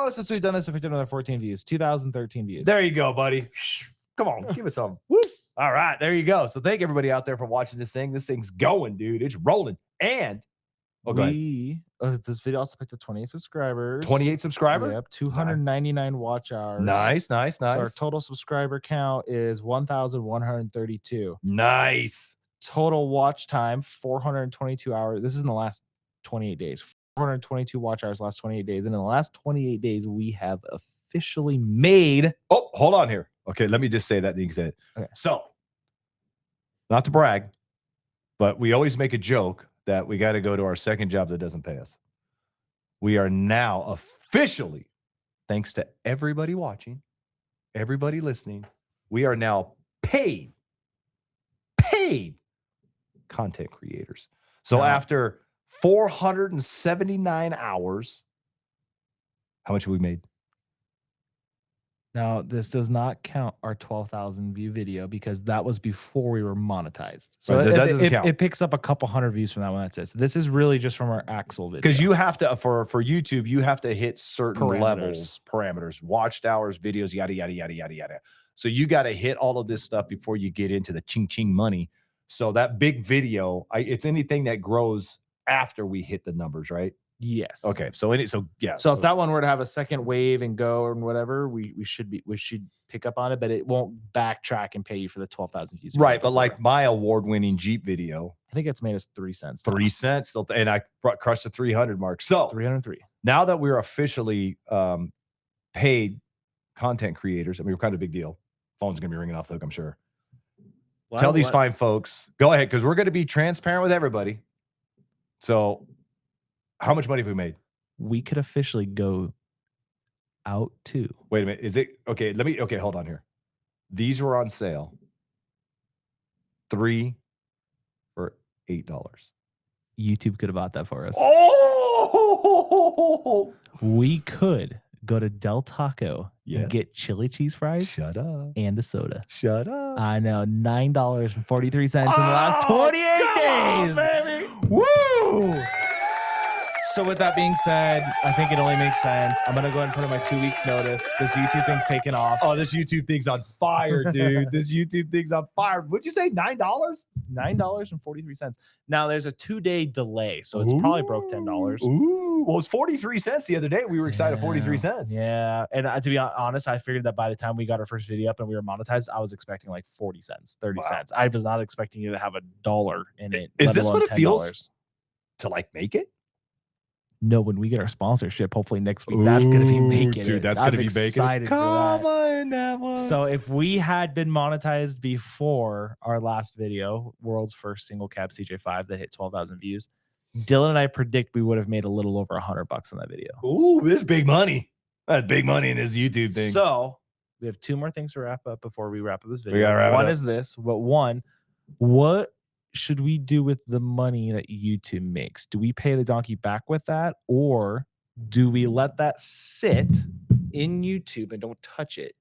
Since we've done this, we did another 14 views, 2,013 views. There you go, buddy. Come on, give us some. Woo. All right, there you go. So thank everybody out there for watching this thing. This thing's going, dude. It's rolling. And this video also picked up 28 subscribers. 28 subscribers. Yep, 299 watch hours. Nice. So our total subscriber count is 1,132. Nice. Total watch time 422 hours. This is in the last 28 days. 422 watch hours last 28 days. And in the last 28 days, we have officially made. Oh, hold on here. Okay, let me just say that thing said. Okay. So, not to brag, but we always make a joke that we got to go to our second job that doesn't pay us. We are now officially, thanks to everybody watching, everybody listening, we are now paid content creators. So after 479 hours, how much have we made? Now, this does not count our 12,000 view video because that was before we were monetized. So Right, that doesn't count. it picks up a couple hundred views from that one. That's it. So this is really just from our Axel video. Because you have to for YouTube, you have to hit certain Parameters. parameters, watched hours, videos, yada yada yada yada yada. So you got to hit all of this stuff before you get into the ching ching money. So that big video, it's anything that grows after we hit the numbers, right? Yes. Okay. So yeah. So if that one were to have a second wave and go and whatever, we should pick up on it, but it won't backtrack and pay you for the 12,000 views. Right, but like my award-winning Jeep video, I think it's made us 3 cents. 3 cents, and I crushed the 300 mark. So 303. now that we're officially paid content creators, I mean, we're kind of a big deal. Phone's gonna be ringing off the hook, I'm sure. Well, Tell these fine folks, go ahead, because we're going to be transparent with everybody. So, how much money have we made? We could officially go out too. Wait a minute. Is it okay? Okay, hold on here. These were on sale. 3 for $8. YouTube could have bought that for us. Oh, We could go to Del Taco Yes. and get chili cheese fries shut up. and a soda. Shut up. I know, $9.43 in the last 28 days. Baby. Woo! So with that being said, I think it only makes sense. I'm gonna go ahead and put in my 2 weeks notice. This YouTube thing's taking off. Oh, this YouTube thing's on fire, dude. This YouTube thing's on fire. What'd you say? $9? $9.43. Now there's a 2-day delay, so it's probably broke $10. Ooh, well, it's 43 cents the other day. We were excited. 43 cents. Yeah, and to be honest, I figured that by the time we got our first video up and we were monetized, I was expecting like 40 cents, 30 cents. I was not expecting you to have $1 in it. Is let this alone what it $10. feels to like make it? No, when we get our sponsorship, hopefully next week, that's going to be making dude, it. that's I'm going to be making excited it. for Come that. on, that one. So if we had been monetized before our last video, world's first single cab CJ5 that hit 12,000 views, Dylan and I predict we would have made a little over $100 on that video. Ooh, this is big money. That's big money in this YouTube thing. So we have 2 more things to wrap up before we wrap up this video. gotta wrap it One up. is this, but one, what should we do with the money that YouTube makes? Do we pay the donkey back with that, or do we let that sit in YouTube and don't touch it?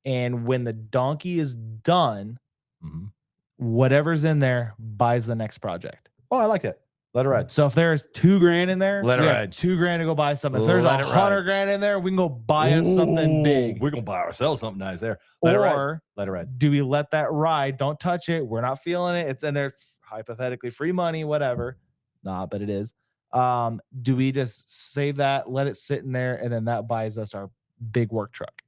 And when the donkey is done, Mhm. whatever's in there buys the next project. Oh, I like that. Let it ride. So if there's $2,000 in there, Let it we have ride. $2,000 to go buy something. If there's Let it ride. $100,000 in there, we can go buy us something big. We're going to buy ourselves something nice there. Let it ride. Or Let it ride. do we let that ride? Don't touch it. We're not feeling it. It's in there, hypothetically free money, whatever. Not, but it is. Do we just save that, let it sit in there, and then that buys us our big work truck?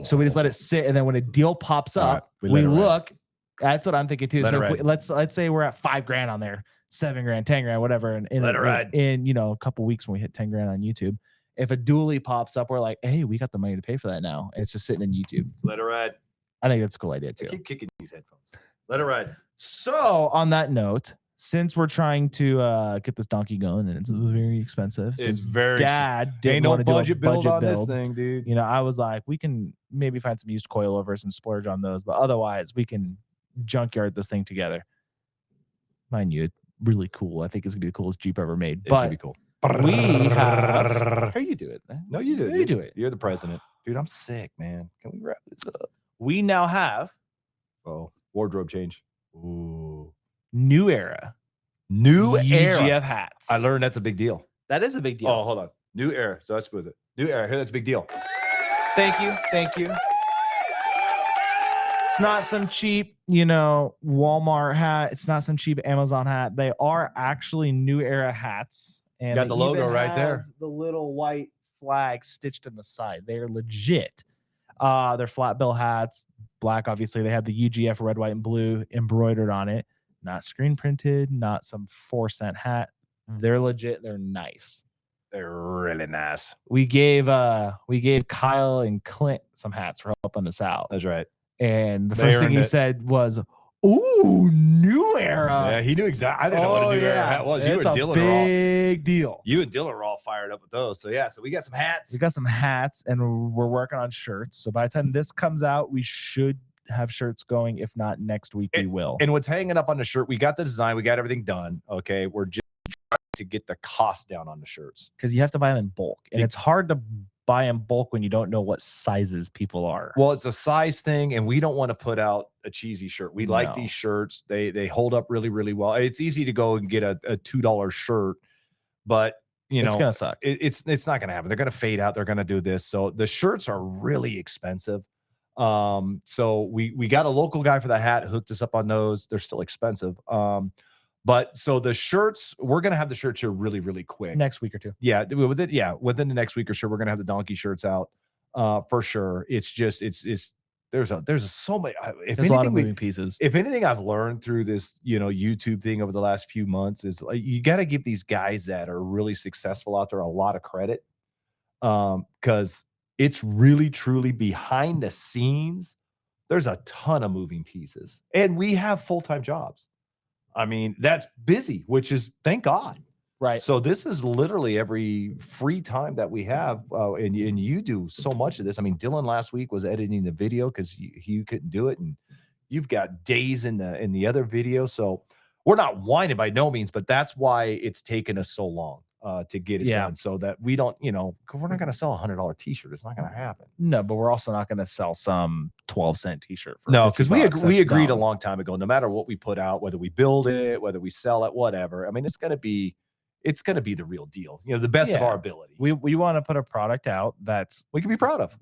So we just let it sit, and then when a deal pops All right, up, we we let it ride. look. That's what I'm thinking too. Let So it if we, ride. let's say we're at $5,000 on there, $7,000, $10,000, whatever, and Let it ride. in a couple weeks when we hit $10,000 on YouTube, if a dually pops up, we're like, hey, we got the money to pay for that now, and it's just sitting in YouTube. Let it ride. I think that's a cool idea I too. keep kicking these headphones. Let it ride. So on that note, since we're trying to get this donkey going, and it's very expensive, It's since very Dad didn't Ain't no want to do a budget build budget on this build, thing, dude. you know, I was like, we can maybe find some used coilovers and splurge on those, but otherwise we can junkyard this thing together. Mind you, it's really cool. I think it's gonna be the coolest Jeep ever made. It's gonna But be cool. we have. How you do it? Man? No, you do it. You dude. do it. You're the president, dude. I'm sick, man. Can we wrap this up? We now have Oh, wardrobe change. Ooh, New Era new UGF era. hats. I learned that's a big deal. that is a big deal. Oh, hold on. New era. So that's with it. New era. Here, that's a big deal. Thank you. Thank you. It's not some cheap, Walmart hat. It's not some cheap Amazon hat. They are actually New Era hats. And Got they the logo even right there. have the little white flag stitched in the side. They're legit. They're flat bill hats, black, obviously. They have the UGF red, white, and blue embroidered on it. Not screen printed, not some 4-cent hat. They're legit. They're nice. They're really nice. We gave Kyle and Clint some hats for helping us out. That's right. And the They first thing earned he it. said was, "Ooh, New Era." Yeah, he knew exactly. I didn't know what a new era hat was. You It's and a Dylan are all. big deal. You and Dylan are all fired up with those. So yeah, so we got some hats. We got some hats, and we're working on shirts. So by the time this comes out, we should have shirts going. If not next week, we will. And what's hanging up on the shirt, we got the design, we got everything done. Okay, we're just trying to get the cost down on the shirts. Because you have to buy them in bulk, and Yeah. it's hard to buy in bulk when you don't know what sizes people are. Well, it's a size thing, and we don't want to put out a cheesy shirt. We like No. these shirts. They hold up really, really well. It's easy to go and get a $2 shirt, but It's gonna suck. it's not gonna happen. They're gonna fade out. They're gonna do this. So the shirts are really expensive. So we got a local guy for the hat, hooked us up on those. They're still expensive. But so the shirts, we're gonna have the shirts here really, really quick. Next week or two. Yeah, within the next week or so, we're gonna have the donkey shirts out for sure. It's just there's so many. There's a lot of moving pieces. If anything, I've learned through this YouTube thing over the last few months is like, you got to give these guys that are really successful out there a lot of credit, because it's really truly behind the scenes. There's a ton of moving pieces, and we have full-time jobs. I mean, that's busy, which is thank God. Right. So this is literally every free time that we have, and you do so much of this. I mean, Dylan last week was editing the video because he couldn't do it, and you've got days in the other video. So we're not whining by no means, but that's why it's taken us so long to get it done, so that we don't, 'cause we're not going to sell a $100 t-shirt. It's not going to happen. No, but we're also not going to sell some 12-cent t-shirt. No, because we agreed a long time ago, no matter what we put out, whether we build it, whether we sell it, whatever. I mean, it's going to be the real deal, the best of our ability. We want to put a product out that's We can be proud of.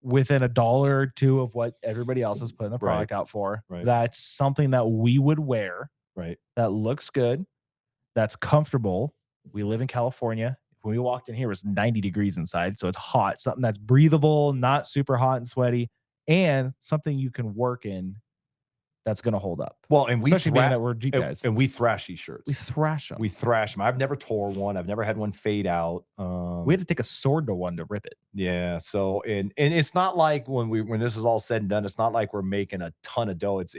within $1 or $2 of what everybody else is putting the product out for. Right. That's something that we would wear. Right. That looks good. That's comfortable. We live in California. When we walked in here, it was 90 degrees inside, so it's hot. Something that's breathable, not super hot and sweaty, and something you can work in. That's going to hold up. Well, and especially being that we're Jeep guys. And we thrash these shirts. We thrash them. We thrash them. I've never tore one. I've never had one fade out. We had to take a sword to one to rip it. Yeah. So and it's not like when this is all said and done, it's not like we're making a ton of dough. It's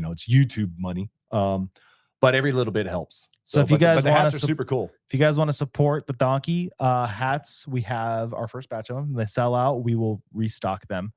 YouTube money. But every little bit helps. So if you guys the want hats are super cool. If you guys want to support the donkey hats, we have our first batch of them. They sell out. We will restock them.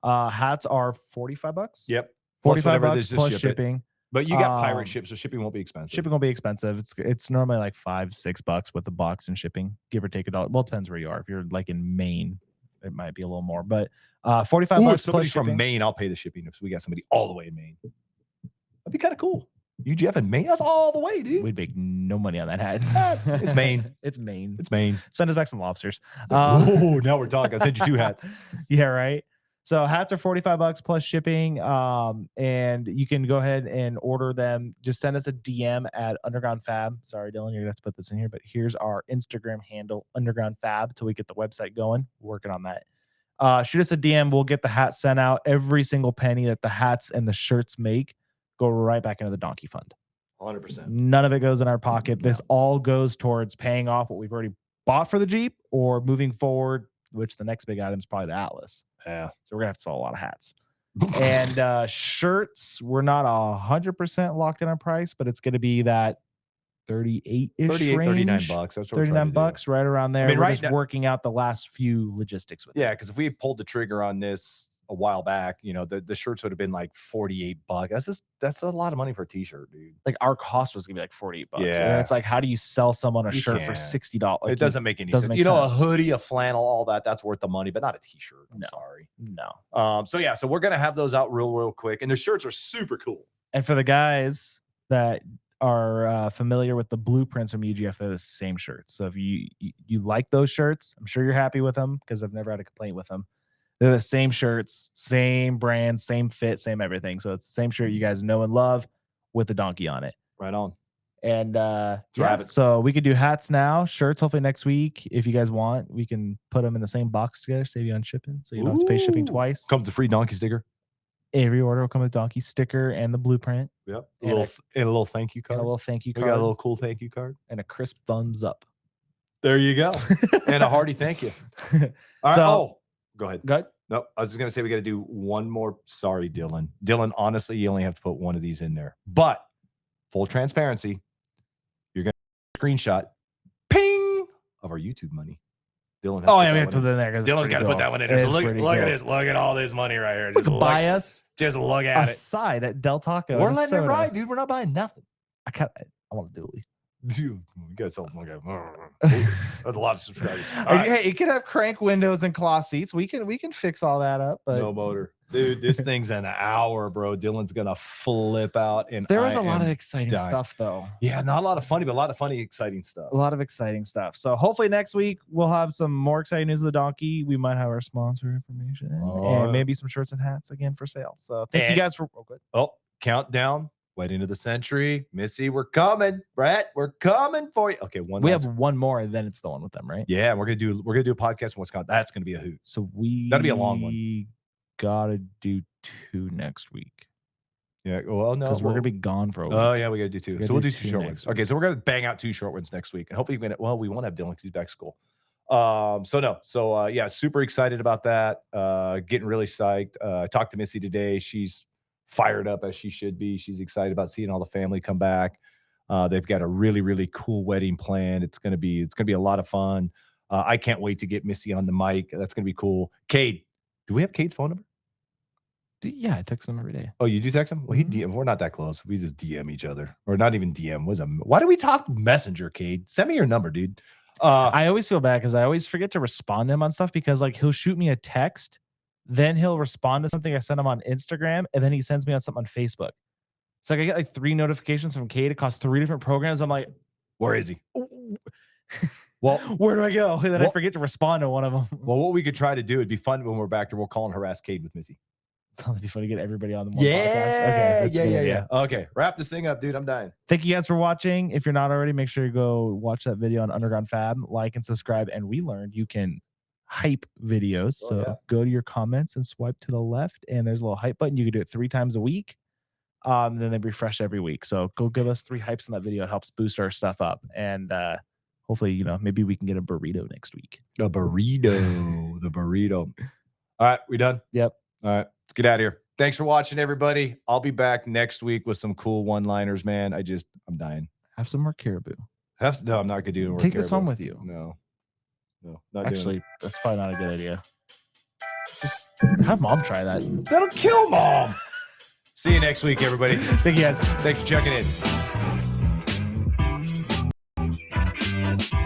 Hats are $45. Yep. $45 plus shipping. But you got pirate ship, so shipping won't be expensive. Shipping won't be expensive. It's normally like $5-6 with the box and shipping, give or take $1. Well, it depends where you are. If you're like in Maine, it might be a little more. But $45 if somebody plus shipping. from Maine, I'll pay the shipping. If we got somebody all the way in Maine, that'd be kind of cool. UGF in Maine, that's all the way, dude. We'd make no money on that hat. It's Maine. It's Maine. It's Maine. Send us back some lobsters. Oh, now we're talking. I sent you 2 hats. Yeah, right. So hats are $45 plus shipping, and you can go ahead and order them. Just send us a DM at Underground Fab. Sorry, Dylan, you're gonna have to put this in here, but here's our Instagram handle, Underground Fab, till we get the website going. We're working on that. Shoot us a DM. We'll get the hat sent out. Every single penny that the hats and the shirts make go right back into the Donkey Fund. 100%. None of it goes in our pocket. This all goes towards paying off what we've already bought for the Jeep or moving forward, which the next big item is probably the Atlas. Yeah. So we're gonna have to sell a lot of hats. And shirts, we're not 100% locked in on price, but it's gonna be that 38-ish 38, range. $39. That's what $39, right around there. I mean, we're right just now, working out the last few logistics with it. Yeah, because if we had pulled the trigger on this a while back, the shirts would have been like $48. That's a lot of money for a t-shirt, dude. Like our cost was gonna be like $48. Yeah. And it's like, how do you sell someone a shirt for $60? Like, it doesn't make any doesn't sense. make A sense. hoodie, a flannel, all that's worth the money, but not a t-shirt. I'm No. sorry. No. So we're gonna have those out real quick, and the shirts are super cool. And for the guys that are familiar with the blueprints from UGF, they're the same shirts. So if you like those shirts, I'm sure you're happy with them because I've never had a complaint with them. They're the same shirts, same brand, same fit, same everything. So it's the same shirt you guys know and love with the donkey on it. Right on. And rabbit. so we could do hats now, shirts hopefully next week. If you guys want, we can put them in the same box together, save you on shipping. So you don't have to pay shipping twice. Comes a free donkey sticker. Every order will come with donkey sticker and the blueprint. Yep. And a little thank you card. And a little thank you We card. got a little cool thank you card. And a crisp thumbs up. There you go. And a hearty thank you. All right. So- Go ahead. Go ahead. Nope. I was just going to say we got to do one more. Sorry, Dylan. Dylan, honestly, you only have to put one of these in there. But full transparency, you're going to screenshot ping of our YouTube money. Dylan has Oh, to yeah, put we that have to one put it in. in there. Dylan's got to put that one in there. So look at this. Look at all this money right here. Just Buy us Just look a at it. side at Del Taco. We're and a letting it soda. ride, dude. We're not buying nothing. I want to do Dude, we got something like that. That's a lot of subscribers. All Hey, right. it could have crank windows and cloth seats. We can fix all that up. But No motor. Dude, this thing's an hour, bro. Dylan's going to flip out. And there was a I lot of am exciting dying. stuff, though. Yeah, not a lot of funny, but a lot of funny, exciting stuff. A lot of exciting stuff. So hopefully next week we'll have some more exciting news of the donkey. We might have our sponsor information and maybe some shirts and hats again for sale. So thank you guys for. Oh, good. Oh, countdown. Wedding of the century. Missy, we're coming. Brett, we're coming for you. Okay, We have one more, and then it's the one with them, right? Yeah, we're gonna do a podcast in Wisconsin. That's gonna be a hoot. So that'll be a long one. We gotta do 2 next week. Yeah. Well, no, because we're gonna be gone for a week. Oh yeah, we gotta do 2. So we'll do 2 short ones. week. Okay, so we're gonna bang out 2 short ones next week, and hopefully, we won't have Dylan because he's back to school. Yeah, super excited about that. Getting really psyched. I talked to Missy today. She's fired up as she should be. She's excited about seeing all the family come back. They've got a really, really cool wedding planned. It's gonna be a lot of fun. I can't wait to get Missy on the mic. That's gonna be cool. Cade, do we have Cade's phone number? Yeah, I text him every day. Oh, you do text him? Well, we're not that close. We just DM each other, or not even DM. Why do we talk Messenger, Cade? Send me your number, dude. I always feel bad because I always forget to respond to him on stuff because like he'll shoot me a text, then he'll respond to something I sent him on Instagram, and then he sends me on something on Facebook. So like I get like 3 notifications from Cade across 3 different programs. I'm like, where is he? Well, where do I go? And then I forget to respond to one of them. Well, what we could try to do, it'd be fun when we're back there. We'll call and harass Cade with Missy. That'd be fun to get everybody on the one podcast. Okay, yeah. Okay, wrap this thing up, dude. I'm dying. Thank you guys for watching. If you're not already, make sure you go watch that video on Underground Fab, like and subscribe. And we learned you can hype videos. Go to your comments and swipe to the left, and there's a little hype button. You can do it 3 times a week. Then they refresh every week. So go give us 3 hypes in that video. It helps boost our stuff up. And hopefully, maybe we can get a burrito next week. A burrito. The burrito. All right, we done? Yep. All right, let's get out of here. Thanks for watching, everybody. I'll be back next week with some cool one-liners, man. I'm dying. Have some more caribou. No, I'm not gonna do it. Take this home with you. No, not Actually, doing it. that's probably not a good idea. Just have mom try that. That'll kill mom. See you next week, everybody. Thank you guys. Thanks for checking in.